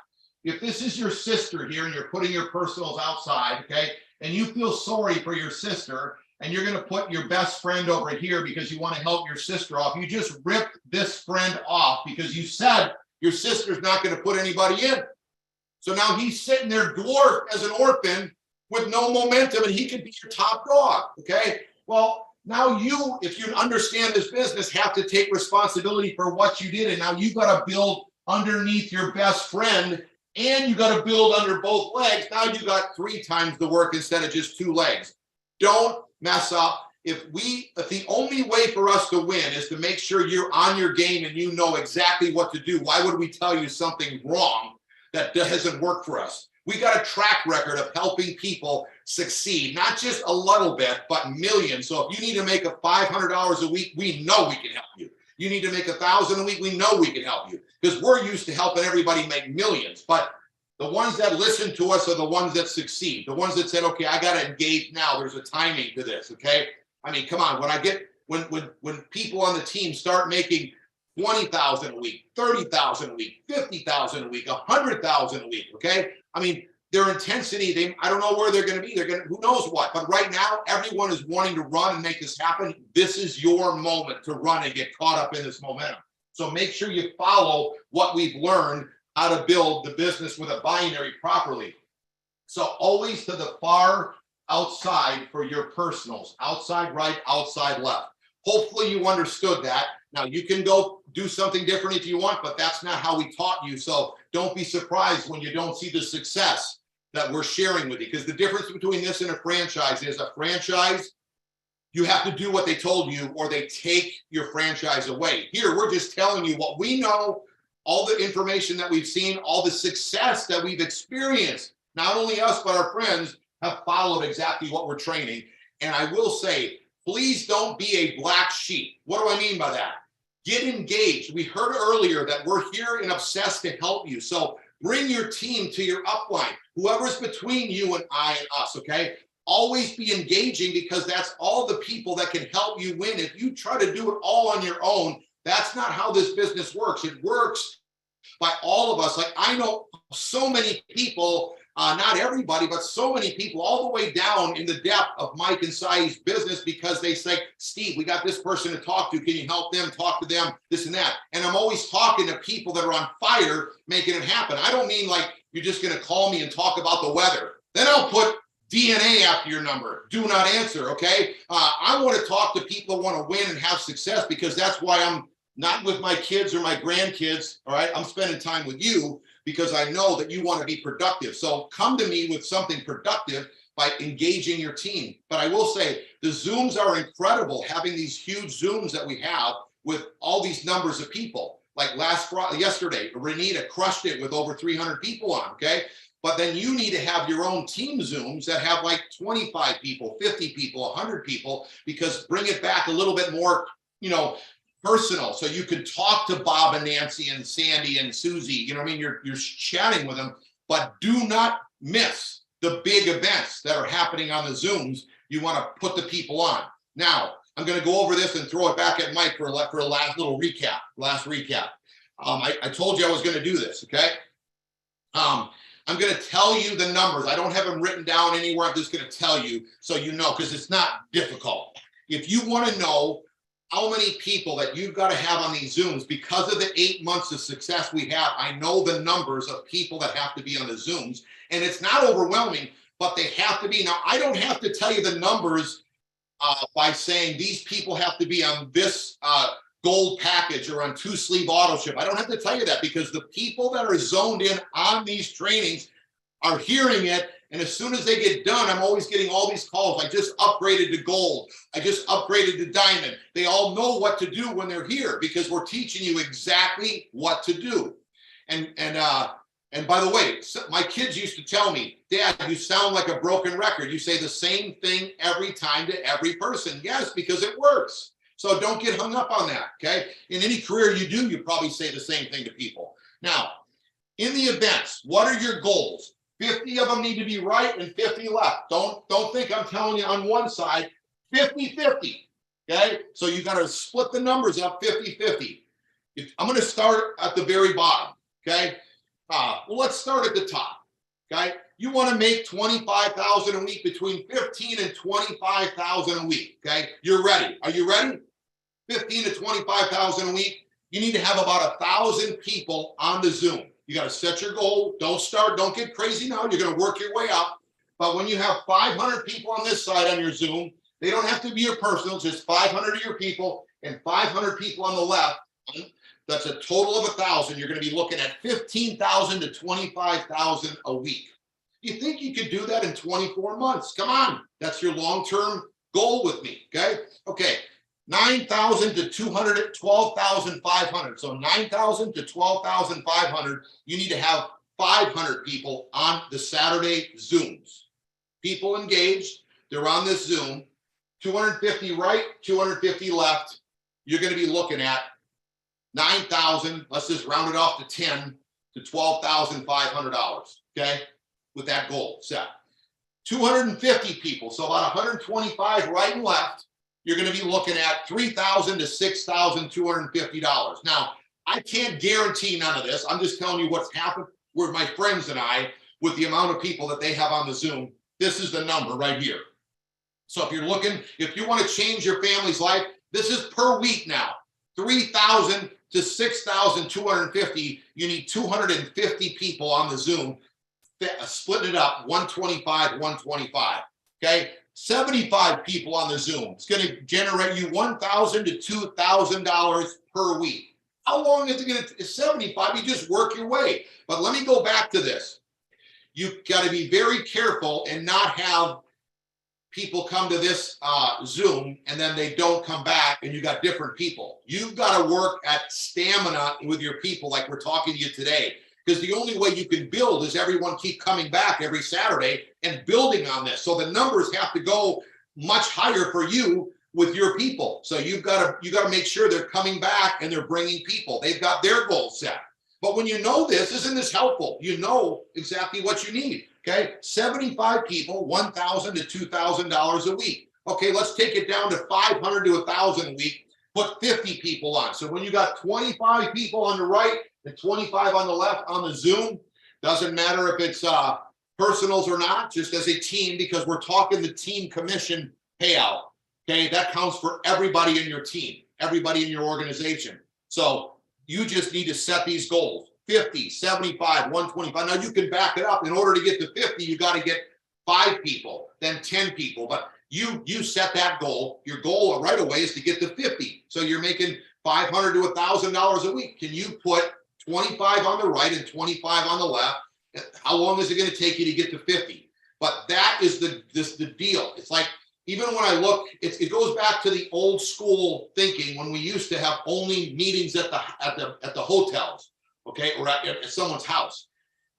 If this is your sister here and you're putting your personals outside, okay, and you feel sorry for your sister, and you're going to put your best friend over here because you want to help your sister off, you just ripped this friend off because you said your sister's not going to put anybody in. So now he's sitting there dwarfed as an orphan with no momentum, and he could be your top dog, okay? Well, now you, if you understand this business, have to take responsibility for what you did, and now you've got to build underneath your best friend, and you got to build under both legs. Now you got 3 times the work instead of just 2 legs. Don't mess up. If the only way for us to win is to make sure you're on your game and you know exactly what to do, why would we tell you something wrong that doesn't work for us? We got a track record of helping people succeed, not just a little bit, but millions. So if you need to make a $500 a week, we know we can help you. You need to make $1,000 a week, we know we can help you, because we're used to helping everybody make millions. But the ones that listen to us are the ones that succeed. The ones that said, okay, I got to engage now. There's a timing to this, okay? I mean, come on. When people on the team start making $20,000 a week, $30,000 a week, $50,000 a week, $100,000 a week, okay? I mean, their intensity, I don't know where they're going to be. Who knows what? But right now, everyone is wanting to run and make this happen. This is your moment to run and get caught up in this momentum. So make sure you follow what we've learned, how to build the business with a binary properly. So always to the far outside for your personals, outside right, outside left. Hopefully you understood that. Now you can go do something different if you want, but that's not how we taught you. So don't be surprised when you don't see the success that we're sharing with you, because the difference between this and a franchise is a franchise, you have to do what they told you or they take your franchise away. Here, we're just telling you what we know, all the information that we've seen, all the success that we've experienced. Not only us, but our friends have followed exactly what we're training. And I will say, please don't be a black sheep. What do I mean by that? Get engaged. We heard earlier that we're here and obsessed to help you. So bring your team to your upline, whoever's between you and I and us, okay? Always be engaging, because that's all the people that can help you win. If you try to do it all on your own, that's not how this business works. It works by all of us. Like, I know so many people, not everybody, but so many people all the way down in the depth of Mike and Sai's business, because they say, Steve, we got this person to talk to. Can you help them, talk to them, this and that? And I'm always talking to people that are on fire, making it happen. I don't mean like you're just going to call me and talk about the weather. Then I'll put DNA after your number. Do not answer, okay? I want to talk to people that want to win and have success, because that's why I'm not with my kids or my grandkids, all right? I'm spending time with you because I know that you want to be productive. So come to me with something productive by engaging your team. But I will say, the Zooms are incredible, having these huge Zooms that we have with all these numbers of people. Like yesterday, Renita crushed it with over 300 people on, okay? But then you need to have your own team Zooms that have like 25 people, 50 people, 100 people, because bring it back a little bit more, personal. So you can talk to Bob and Nancy and Sandy and Susie, you know what I mean? You're chatting with them, but do not miss the big events that are happening on the Zooms. You want to put the people on. Now, I'm going to go over this and throw it back at Mike for a last little recap, I told you I was going to do this, okay? I'm going to tell you the numbers. I don't have them written down anywhere. I'm just going to tell you so you know, because it's not difficult. If you want to know how many people that you've got to have on these Zooms, because of the 8 months of success we have, I know the numbers of people that have to be on the Zooms, and it's not overwhelming, but they have to be. Now, I don't have to tell you the numbers by saying these people have to be on this gold package or on 2-sleeve auto ship. I don't have to tell you that, because the people that are zoned in on these trainings are hearing it. And as soon as they get done, I'm always getting all these calls. I just upgraded to gold. I just upgraded to diamond. They all know what to do when they're here, because we're teaching you exactly what to do. And And by the way, my kids used to tell me, Dad, you sound like a broken record. You say the same thing every time to every person. Yes, because it works. So don't get hung up on that, okay? In any career you do, you probably say the same thing to people. Now, in the events, what are your goals? 50 of them need to be right and 50 left. Don't think I'm telling you on one side, 50-50, okay? So you got to split the numbers up 50-50. I'm going to start at the very bottom, okay? Well, let's start at the top, okay? You want to make $25,000 a week, between $15,000 and $25,000 a week, okay? You're ready. Are you ready? $15,000 to $25,000 a week. You need to have about 1,000 people on the Zoom. You got to set your goal. Don't get crazy now. You're going to work your way up. But when you have 500 people on this side on your Zoom, they don't have to be your personal, just 500 of your people and 500 people on the left. That's a total of 1,000. You're going to be looking at 15,000 to 25,000 a week. You think you could do that in 24 months? Come on. That's your long-term goal with me. Okay. 9,000 to 12,500. So 9,000 to 12,500. You need to have 500 people on the Saturday Zooms. People engaged. They're on this Zoom. 250 right, 250 left. You're going to be looking at 9,000. Let's just round it off to 10 to $12,500. Okay, with that goal set. 250 people. So about 125 right and left. You're going to be looking at $3,000 to $6,250. Now, I can't guarantee none of this. I'm just telling you what's happened with my friends and I, with the amount of people that they have on the Zoom. This is the number right here. So if you want to change your family's life, this is per week now. 3,000 to 6,250. You need 250 people on the Zoom, splitting it up, 125, 125. Okay. 75 people on the Zoom. It's going to generate you $1,000 to $2,000 per week. How long is it going to? 75. You just work your way. But let me go back to this. You've got to be very careful and not have people come to this Zoom and then they don't come back and you got different people. You've got to work at stamina with your people, like we're talking to you today. Because the only way you can build is everyone keep coming back every Saturday and building on this. So the numbers have to go much higher for you with your people. So you got to make sure they're coming back and they're bringing people. They've got their goals set. But when you know this, isn't this helpful? You know exactly what you need. Okay, 75 people, $1,000 to $2,000 a week. Okay, let's take it down to 500 to 1,000 a week. Put 50 people on. So when you got 25 people on the right and 25 on the left on the Zoom, doesn't matter if it's personals or not, just as a team, because we're talking the team commission payout. Okay, that counts for everybody in your team, everybody in your organization. So you just need to set these goals. 50, 75, 125. Now you can back it up. In order to get to 50, you got to get 5 people, then 10 people. But you set that goal. Your goal right away is to get to 50. So you're making $500 to $1,000 a week. Can you put 25 on the right and 25 on the left? How long is it going to take you to get to 50? But that is the deal. It's like, even when I look, it goes back to the old school thinking when we used to have only meetings at the hotels, okay, or at someone's house.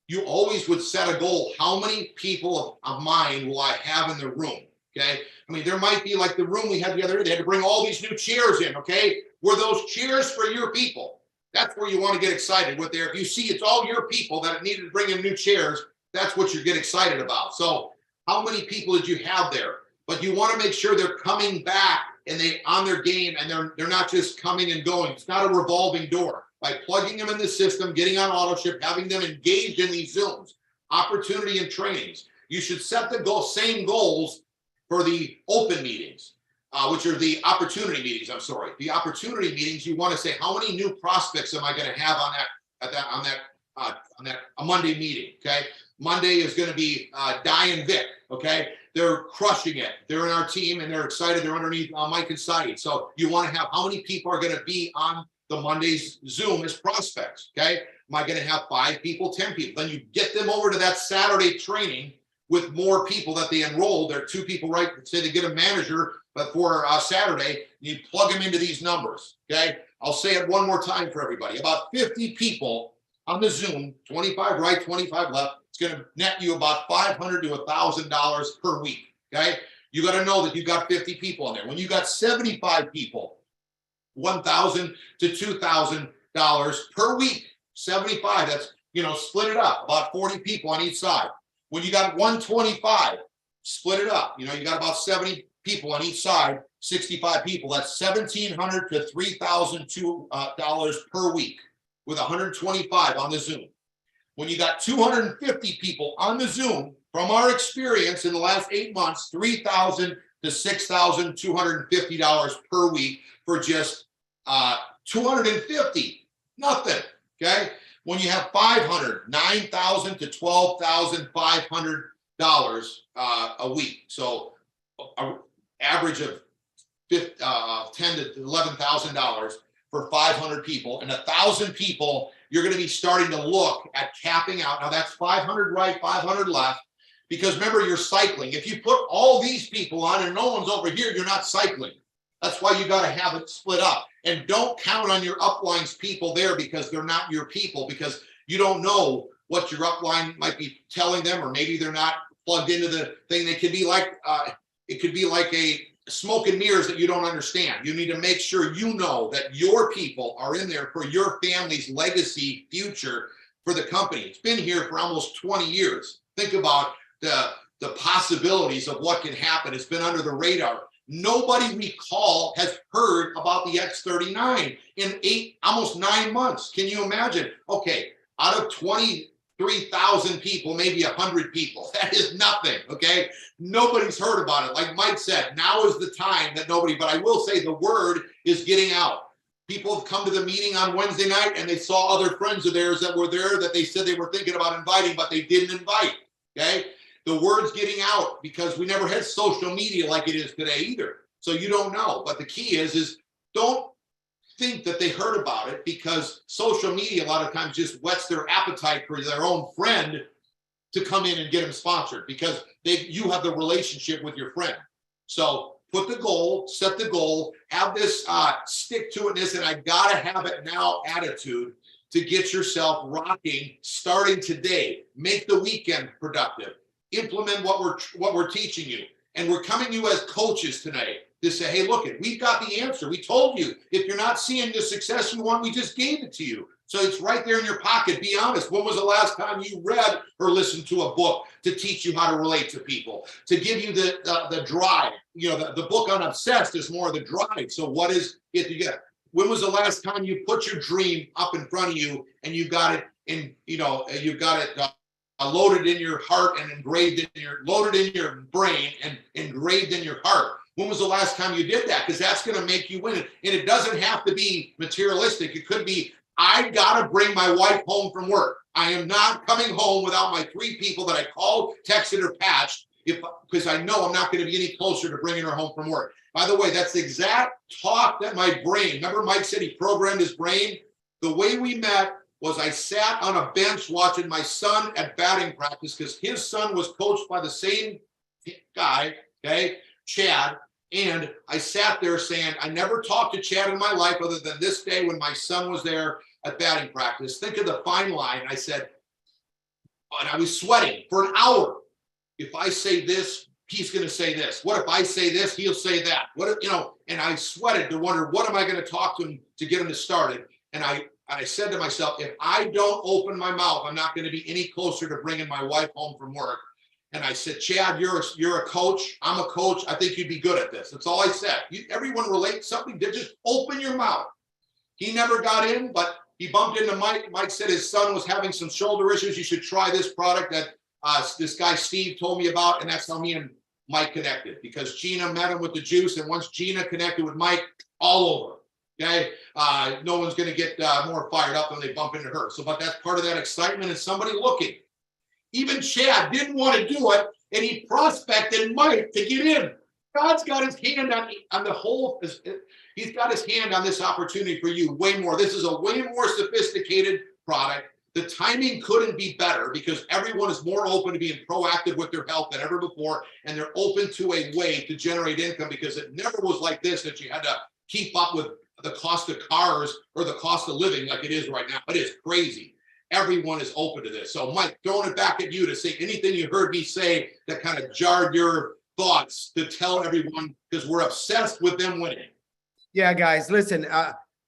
You always would set a goal. How many people of mine will I have in the room? Okay. I mean, there might be like the room we had the other day. They had to bring all these new chairs in. Okay. Were those chairs for your people? That's where you want to get excited with there. If you see it's all your people that needed to bring in new chairs, that's what you get excited about. So how many people did you have there? But you want to make sure they're coming back and they on their game and they're not just coming and going. It's not a revolving door. By plugging them in the system, getting on auto ship, having them engaged in these Zooms, opportunity and trainings. You should set the same goals for the open meetings, which are the opportunity meetings. I'm sorry, the opportunity meetings. You want to say, how many new prospects am I going to have on that Monday meeting? Okay, Monday is going to be Di and Vic. Okay, they're crushing it. They're in our team and they're excited. They're underneath Mike and Saeed. So you want to have how many people are going to be on the Monday's Zoom as prospects? Okay, am I going to have 5 people, 10 people? Then you get them over to that Saturday training with more people that they enroll. There are 2 people, right? Say they get a manager, but for Saturday, you plug them into these numbers. Okay, I'll say it one more time for everybody. About 50 people on the Zoom, 25 right, 25 left. It's going to net you about $500 to $1,000 per week. Okay. You got to know that you've got 50 people in there. When you got 75 people, $1,000 to $2,000 per week, 75. That's, split it up, about 40 people on each side. When you got 125, split it up. You got about 70 people on each side, 65 people. That's $1,700 to $3,002 per week with 125 on the Zoom. When you got 250 people on the Zoom, from our experience in the last 8 months, $3,000 to $6,250 per week for just 250, nothing. Okay. When you have 500, $9,000 to $12,500 a week. So an average of $10,000 to $11,000 for 500 people, and 1,000 people, you're going to be starting to look at capping out. Now that's 500 right, 500 left, because remember, you're cycling. If you put all these people on and no one's over here, you're not cycling. That's why you got to have it split up. And don't count on your uplines people there, because they're not your people, because you don't know what your upline might be telling them, or maybe they're not plugged into the thing. They could be like, it could be like a smoke and mirrors that you don't understand. You need to make sure you know that your people are in there for your family's legacy future for the company. It's been here for almost 20 years. Think about the possibilities of what can happen. It's been under the radar. Nobody we call has heard about the X39 in almost 9 months. Can you imagine? Okay, out of 23,000 people, maybe 100 people. That is nothing, okay? Nobody's heard about it. Like Mike said, now is the time that nobody, but I will say the word is getting out. People have come to the meeting on Wednesday night and they saw other friends of theirs that were there that they said they were thinking about inviting, but they didn't invite, okay? The word's getting out because we never had social media like it is today either. So you don't know. But the key is don't think that they heard about it, because social media a lot of times just whets their appetite for their own friend to come in and get them sponsored, because you have the relationship with your friend. So put the goal, set the goal, have this stick to itness, and I gotta have it now attitude to get yourself rocking starting today. Make the weekend productive. Implement what we're teaching you. And we're coming to you as coaches today to say, hey, look, we've got the answer. We told you, if you're not seeing the success you want, we just gave it to you. So it's right there in your pocket. Be honest. When was the last time you read or listened to a book to teach you how to relate to people, to give you the drive? The book on Obsessed is more of the drive. So what is it you get? When was the last time you put your dream up in front of you and you got it in, you got it loaded in your heart and loaded in your brain and engraved in your heart? When was the last time you did that? Because that's going to make you win. And it doesn't have to be materialistic. It could be, I got to bring my wife home from work. I am not coming home without my 3 people that I called, texted, or patched, because I know I'm not going to be any closer to bringing her home from work. By the way, that's the exact talk that my brain, remember Mike said he programmed his brain? The way we met was I sat on a bench watching my son at batting practice, because his son was coached by the same guy, okay, Chad. And I sat there saying, I never talked to Chad in my life other than this day when my son was there at batting practice. Think of the fine line. I said, and I was sweating for an hour. If I say this, he's going to say this. What if I say this, he'll say that? What if, and I sweated to wonder, what am I going to talk to him to get him to start it? And I said to myself, if I don't open my mouth, I'm not going to be any closer to bringing my wife home from work. And I said, Chad, you're a coach. I'm a coach. I think you'd be good at this. That's all I said. Everyone relates something. Just open your mouth. He never got in, but he bumped into Mike. Mike said his son was having some shoulder issues. You should try this product that this guy Steve told me about. And that's how me and Mike connected, because Gina met him with the juice. And once Gina connected with Mike, all over. Okay. No one's going to get more fired up when they bump into her. So, but that's part of that excitement, and somebody looking. Even Chad didn't want to do it, and he prospected Mike to get in. God's got his hand on the whole. He's got his hand on this opportunity for you way more. This is a way more sophisticated product. The timing couldn't be better, because everyone is more open to being proactive with their health than ever before, and they're open to a way to generate income, because it never was like this, that you had to keep up with the cost of cars or the cost of living like it is right now. It is crazy. everyone is open to this. So Mike, throwing it back at you to say anything you heard me say that kind of jarred your thoughts to tell everyone, because we're obsessed with them winning.
Yeah, guys, listen,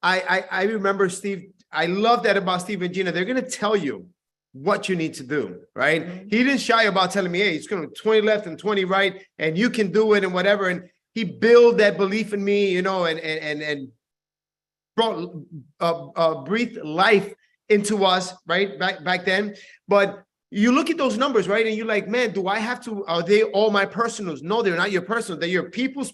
I remember Steve. I love that about Steve and Gina. They're going to tell you what you need to do, right?
Mhm.
He didn't shy about telling me, hey, it's going to 20 left and 20 right, and you can do it and whatever. And he built that belief in me, you know, and brought breathed life into us, right? Back then. But you look at those numbers, right? And you're like, man, do I have to, are they all my personals? No, they're not your personal. They're your people's.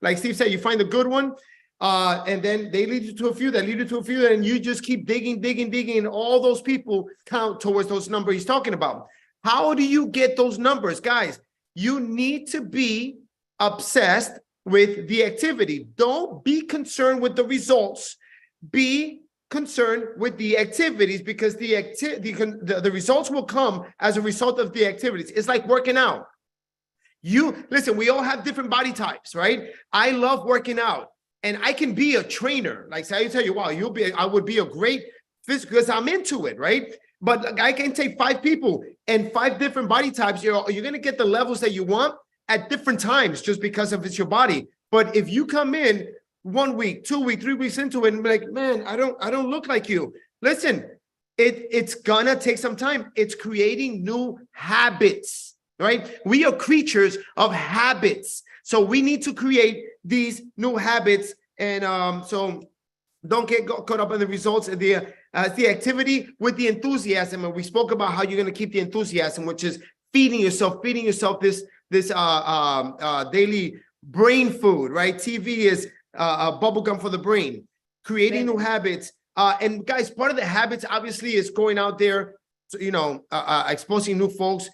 Like Steve said, you find a good one, and then they lead you to a few that lead you to a few, and you just keep digging, and all those people count towards those numbers he's talking about. How do you get those numbers? Guys, you need to be obsessed with the activity. Don't be concerned with the results. Be concerned with the activities, because the results will come as a result of the activities. It's like working out. You listen, we all have different body types, right? I love working out, and I can be a trainer. Like, say, I tell you, wow, I would be a great physical, because I'm into it, right? But I can take 5 people and 5 different body types. You're going to get the levels that you want at different times, just because of it's your body. But if you come in 1 week, 2 weeks, 3 weeks into it and be like, man, I don't look like you. Listen, it's gonna take some time. It's creating new habits, right? We are creatures of habits. So we need to create these new habits. And so don't get caught up in the results of the activity with the enthusiasm. And we spoke about how you're going to keep the enthusiasm, which is feeding yourself this daily brain food, right? TV is bubble gum for the brain, creating new habits. And guys, part of the habits obviously is going out there, exposing new folks,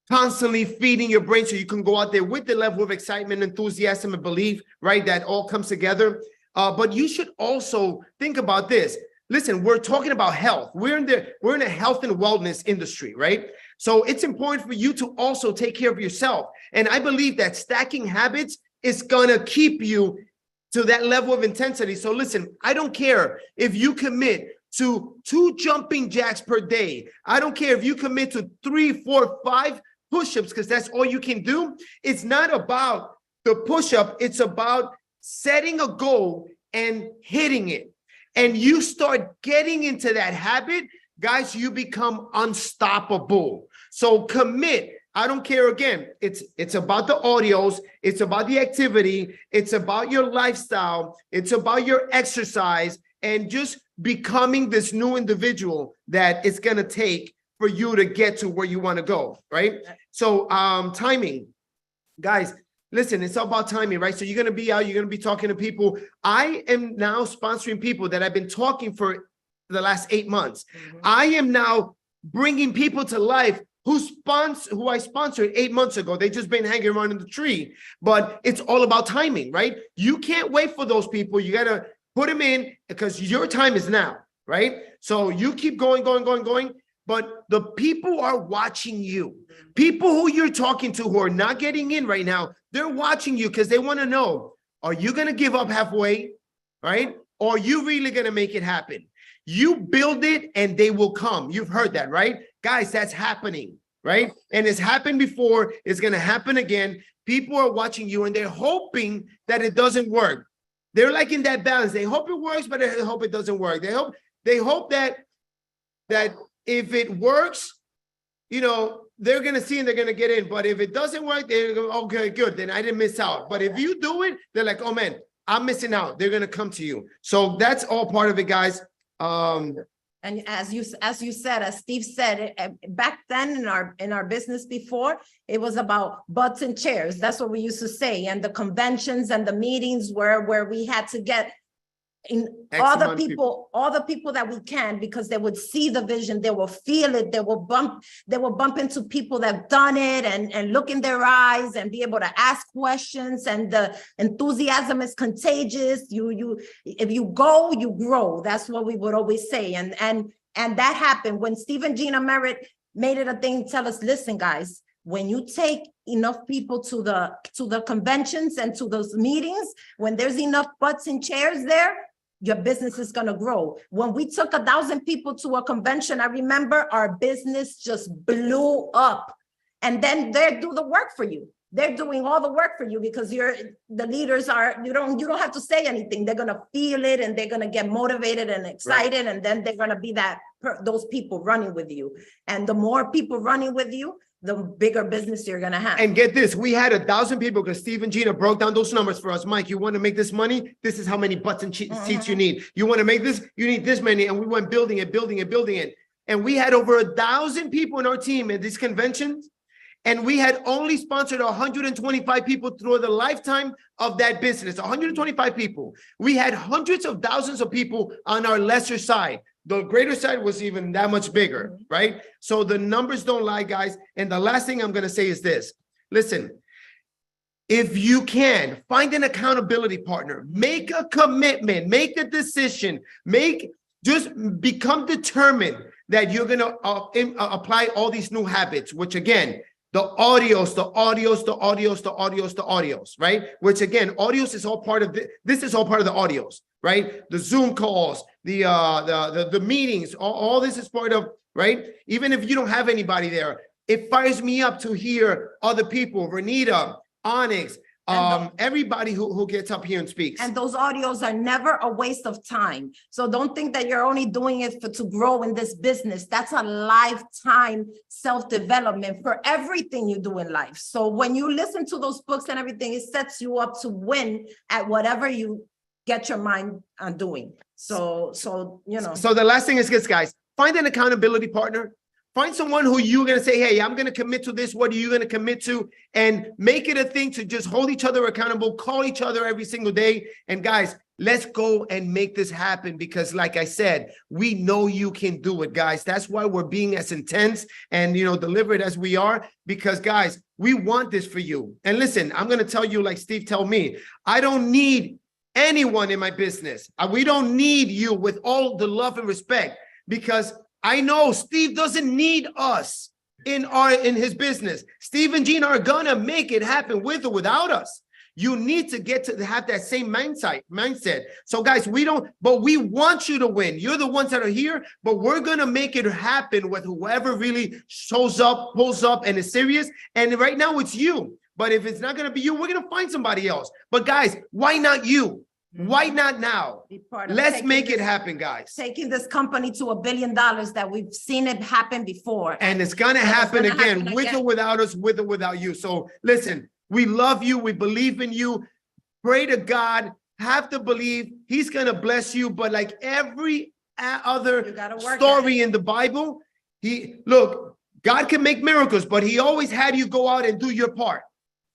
constantly feeding your brain so you can go out there with the level of excitement, enthusiasm, and belief, right? That all comes together. But you should also think about this. Listen, we're talking about health. We're in a health and wellness industry, right? So it's important for you to also take care of yourself. And I believe that stacking habits is gonna keep you to that level of intensity. So listen, I don't care if you commit to 2 jumping jacks per day. I don't care if you commit to 3, 4, 5 push-ups, because that's all you can do. It's not about the push-up. It's about setting a goal and hitting it. And you start getting into that habit, guys, you become unstoppable. So commit. I don't care. Again, it's about the audios. It's about the activity. It's about your lifestyle. It's about your exercise, and just becoming this new individual that it's going to take for you to get to where you want to go, right? So timing, guys, listen, it's all about timing, right? So you're going to be out, you're going to be talking to people. I am now sponsoring people that I've been talking for the last 8 months. Mm-hmm. I am now bringing people to life who I sponsored 8 months ago. They just been hanging around in the tree, but it's all about timing, right? You can't wait for those people. You got to put them in, because your time is now, right? So you keep going, but the people are watching you. People who you're talking to who are not getting in right now, they're watching you because they want to know, are you going to give up halfway, right? Or are you really going to make it happen? You build it and they will come. You've heard that, right? Guys, that's happening, right? And it's happened before. It's going to happen again. People are watching you and they're hoping that it doesn't work. They're like in that balance. They hope it works, but they hope it doesn't work. They hope that if it works, they're going to see and they're going to get in. But if it doesn't work, they're going to go, okay, good. Then I didn't miss out. But if you do it, they're like, oh man, I'm missing out. They're going to come to you. So that's all part of it, guys.
And as you said, as Steve said, back then in our business before, it was about butts and chairs. That's what we used to say. And the conventions and the meetings where we had to get in all the people that we can, because they would see the vision, they will feel it, they will bump into people that have done it and look in their eyes and be able to ask questions, and the enthusiasm is contagious. If you go, you grow. That's what we would always say. And that happened when Steve and Gina Merritt made it a thing. Tell us, listen, guys, when you take enough people to the conventions and to those meetings, when there's enough butts and chairs there, your business is going to grow. When we took 1,000 people to a convention, I remember our business just blew up. And then they do the work for you. They're doing all the work for you because the leaders are, you don't have to say anything. They're going to feel it and they're going to get motivated and excited. Right. And then they're going to be those people running with you. And the more people running with you, the bigger business you're going to have.
And get this, we had 1,000 people because Steve and Gina broke down those numbers for us. Mike, you want to make this money? This is how many butts and seats you need. You want to make this? You need this many. And we went building it. And we had over 1,000 people in our team at these conventions. And we had only sponsored 125 people through the lifetime of that business, 125 people. We had hundreds of thousands of people on our lesser side. The greater side was even that much bigger, right? So the numbers don't lie, guys. And the last thing I'm going to say is this. Listen, if you can, find an accountability partner, make a commitment, make a decision, just become determined that you're going to apply all these new habits, which again, the audios, right? Which again, audios is all part of this is all part of the audios, right? The Zoom calls, the meetings, all this is part of, right? Even if you don't have anybody there, it fires me up to hear other people, Renita, Onyx, everybody who gets up here and speaks.
And those audios are never a waste of time. So don't think that you're only doing it to grow in this business. That's a lifetime self-development for everything you do in life. So when you listen to those books and everything, it sets you up to win at whatever you get your mind on doing. So you know.
So the last thing is this, guys, find an accountability partner. Find someone who you're going to say, hey, I'm going to commit to this. What are you going to commit to? And make it a thing to just hold each other accountable, call each other every single day. And guys, let's go and make this happen because like I said, we know you can do it, guys. That's why we're being as intense and, deliberate as we are because, guys, we want this for you. And listen, I'm going to tell you like Steve told me, I don't need anyone in my business. We don't need you with all the love and respect because I know Steve doesn't need us in his business. Steve and Gina are gonna make it happen with or without us. You need to get to have that same mindset. So guys, we want you to win. You're the ones that are here, but we're gonna make it happen with whoever really shows up, pulls up, and is serious. And right now it's you. But if it's not gonna be you, we're gonna find somebody else. But guys, why not you? Why not now? Let's make it happen, guys.
Taking this company to $1 billion that we've seen it happen before.
And it's going to happen again, with or without us, with or without you. So listen, we love you. We believe in you. Pray to God. Have to believe he's going to bless you. But like every other story in the Bible, God can make miracles, but he always had you go out and do your part.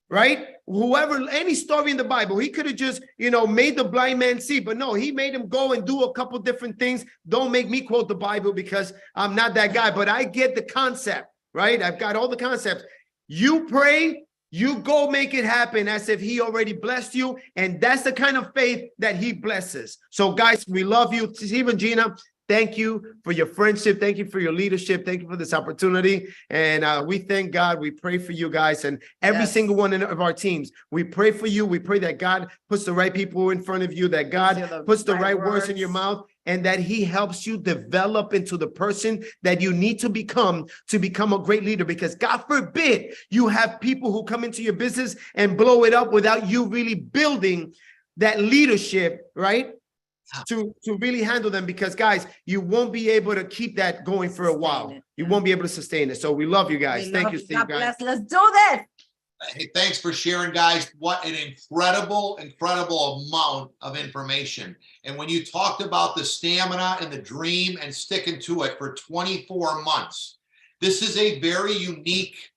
Right? Any story in the Bible, he could have just, made the blind man see, but no, he made him go and do a couple different things. Don't make me quote the Bible because I'm not that guy, but I get the concept, right? I've got all the concepts. You pray, you go make it happen as if he already blessed you. And that's the kind of faith that he blesses. So guys, we love you. Steve and Gina, thank you for your friendship. Thank you for your leadership. Thank you for this opportunity. And we thank God. We pray for you guys and every single one of our teams. We pray for you. We pray that God puts the right people in front of you, that God puts the right words in your mouth, and that he helps you develop into the person that you need to become a great leader. Because God forbid you have people who come into your business and blow it up without you really building that leadership, right? To really handle them, because guys, you won't be able to keep that going for a while. You won't be able to sustain it. So we love you guys. Thank you, Steve.
God bless. Let's do this.
Hey, thanks for sharing, guys. What an incredible amount of information. And when you talked about the stamina and the dream and sticking to it for 24 months, this is a very unique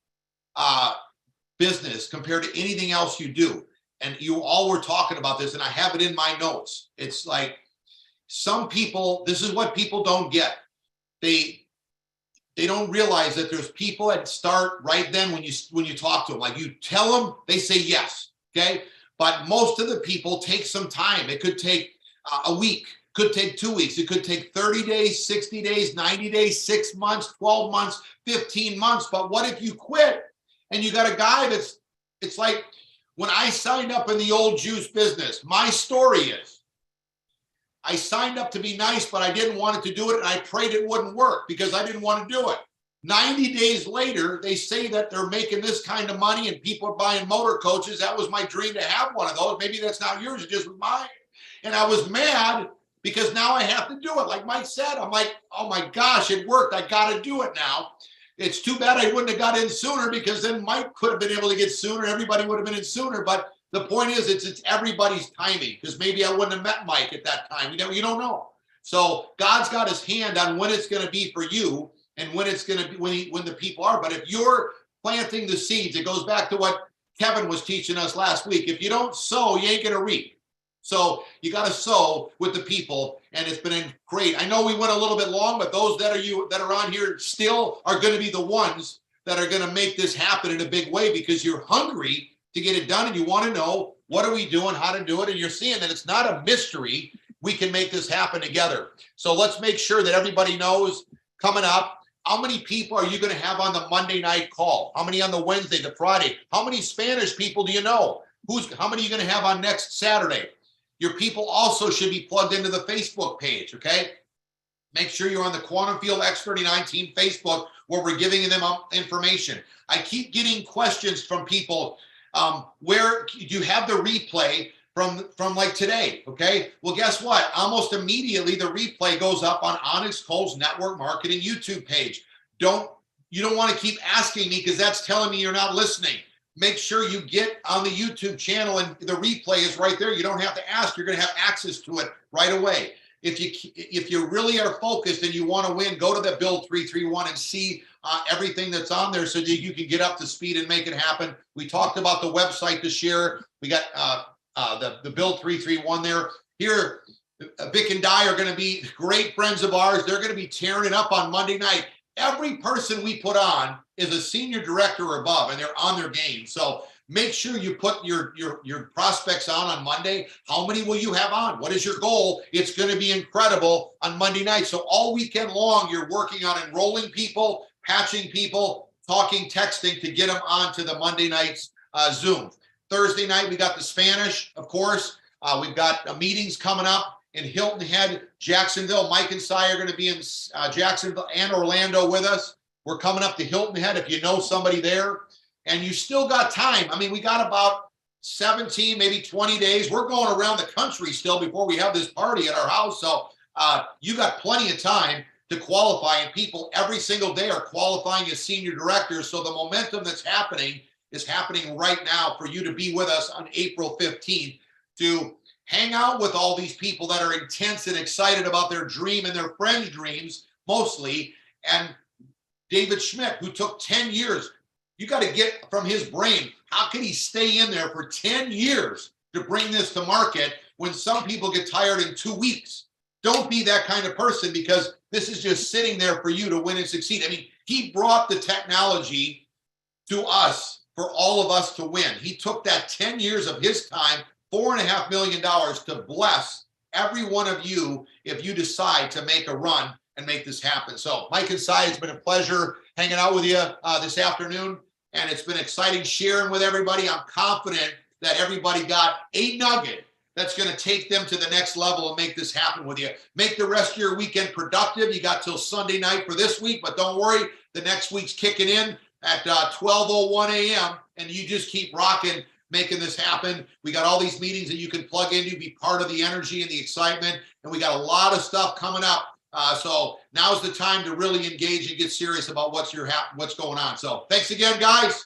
business compared to anything else you do. And you all were talking about this, and I have it in my notes. It's like some people, this is what people don't get. They don't realize that there's people that start right then when you talk to them. Like you tell them, they say yes, okay? But most of the people take some time. It could take a week, could take 2 weeks. It could take 30 days, 60 days, 90 days, 6 months, 12 months, 15 months. But what if you quit and you got a guy it's like, when I signed up in the old juice business, my story is I signed up to be nice, but I didn't want it to do it. And I prayed it wouldn't work because I didn't want to do it. 90 days later, they say that they're making this kind of money and people are buying motor coaches. That was my dream to have one of those. Maybe that's not yours, it just was mine. And I was mad because now I have to do it. Like Mike said, I'm like, oh my gosh, it worked. I got to do it now. It's too bad I wouldn't have got in sooner because then Mike could have been able to get sooner. Everybody would have been in sooner. But the point is, it's everybody's timing because maybe I wouldn't have met Mike at that time. You don't know. So God's got his hand on when it's going to be for you and when it's going to be when the people are. But if you're planting the seeds, it goes back to what Kevin was teaching us last week. If you don't sow, you ain't going to reap. So you got to sow with the people, and it's been great. I know we went a little bit long, but those that are on here still are going to be the ones that are going to make this happen in a big way because you're hungry to get it done and you want to know what are we doing, how to do it, and you're seeing that it's not a mystery. We can make this happen together. So let's make sure that everybody knows coming up. How many people are you going to have on the Monday night call? How many on the Wednesday, the Friday? How many Spanish people do you know? How many are you going to have on next Saturday? Your people also should be plugged into the Facebook page, okay? Make sure you're on the Quantum Field X3019 Team Facebook where we're giving them information. I keep getting questions from people, where do you have the replay from like today, okay? Well, guess what? Almost immediately the replay goes up on Onyx Cole's Network Marketing YouTube page. You don't want to keep asking me because that's telling me you're not listening. Make sure you get on the YouTube channel and the replay is right there. You don't have to ask. You're going to have access to it right away. If you really are focused and you want to win, go to the Build 331 and see everything that's on there so that you can get up to speed and make it happen. We talked about the website to share. We got the Build 331 there. Here, Vic and Di are going to be great friends of ours. They're going to be tearing it up on Monday night. Every person we put on is a senior director or above, and they're on their game. So make sure you put your prospects on Monday. How many will you have on? What is your goal? It's going to be incredible on Monday night. So all weekend long, you're working on enrolling people, patching people, talking, texting to get them onto the Monday night's Zoom. Thursday night, we got the Spanish, of course. We've got meetings coming up in Hilton Head, Jacksonville. Mike and Cy are going to be in Jacksonville and Orlando with us. We're coming up to Hilton Head if you know somebody there. And you still got time. I mean, we got about 17, maybe 20 days. We're going around the country still before we have this party at our house. So you got plenty of time to qualify. And people every single day are qualifying as senior directors. So the momentum that's happening is happening right now for you to be with us on April 15th to hang out with all these people that are intense and excited about their dream and their friends' dreams, mostly. And David Schmidt, who took 10 years, you got to get from his brain, how can he stay in there for 10 years to bring this to market when some people get tired in 2 weeks? Don't be that kind of person because this is just sitting there for you to win and succeed. I mean, he brought the technology to us for all of us to win. He took that 10 years of his time, $4.5 million to bless every one of you if you decide to make a run and make this happen. So Mike and Cy, it's been a pleasure hanging out with you this afternoon. And it's been exciting sharing with everybody. I'm confident that everybody got a nugget that's going to take them to the next level and make this happen with you. Make the rest of your weekend productive. You got till Sunday night for this week, but don't worry. The next week's kicking in at 12:01 a.m. and you just keep rocking, making this happen. We got all these meetings that you can plug into, be part of the energy and the excitement. And we got a lot of stuff coming up. So now's the time to really engage and get serious about what's going on. So thanks again, guys.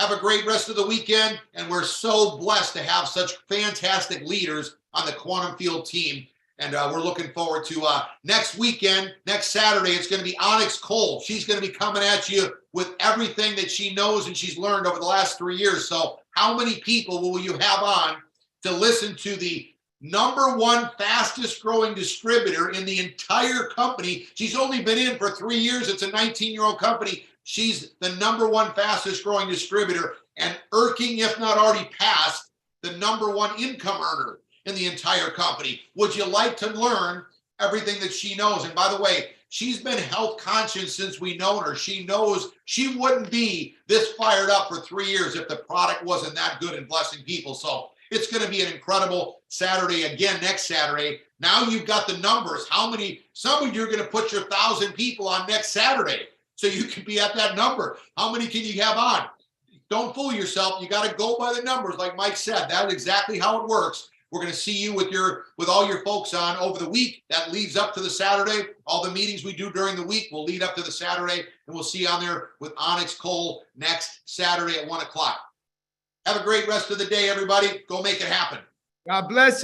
Have a great rest of the weekend. And we're so blessed to have such fantastic leaders on the Quantum Field team. And we're looking forward to next weekend, next Saturday, it's going to be Onyx Cole. She's going to be coming at you with everything that she knows and she's learned over the last 3 years. So how many people will you have on to listen to the #1 fastest growing distributor in the entire company? She's only been in for 3 years. It's a 19-year-old company. She's the #1 fastest growing distributor and irking, if not already past, the #1 income earner in the entire company. Would you like to learn everything that she knows? And by the way, she's been health conscious since we known her. She knows she wouldn't be this fired up for 3 years if the product wasn't that good and blessing people. So It's going to be an incredible Saturday again next Saturday. Now you've got the numbers. Some of you are going to put your 1,000 people on next Saturday. So you can be at that number. How many can you have on? Don't fool yourself. You got to go by the numbers. Like Mike said, that's exactly how it works. We're going to see you with all your folks on over the week. That leads up to the Saturday. All the meetings we do during the week will lead up to the Saturday, and we'll see you on there with Onyx Cole next Saturday at 1 o'clock. Have a great rest of the day, everybody. Go make it happen.
God bless you.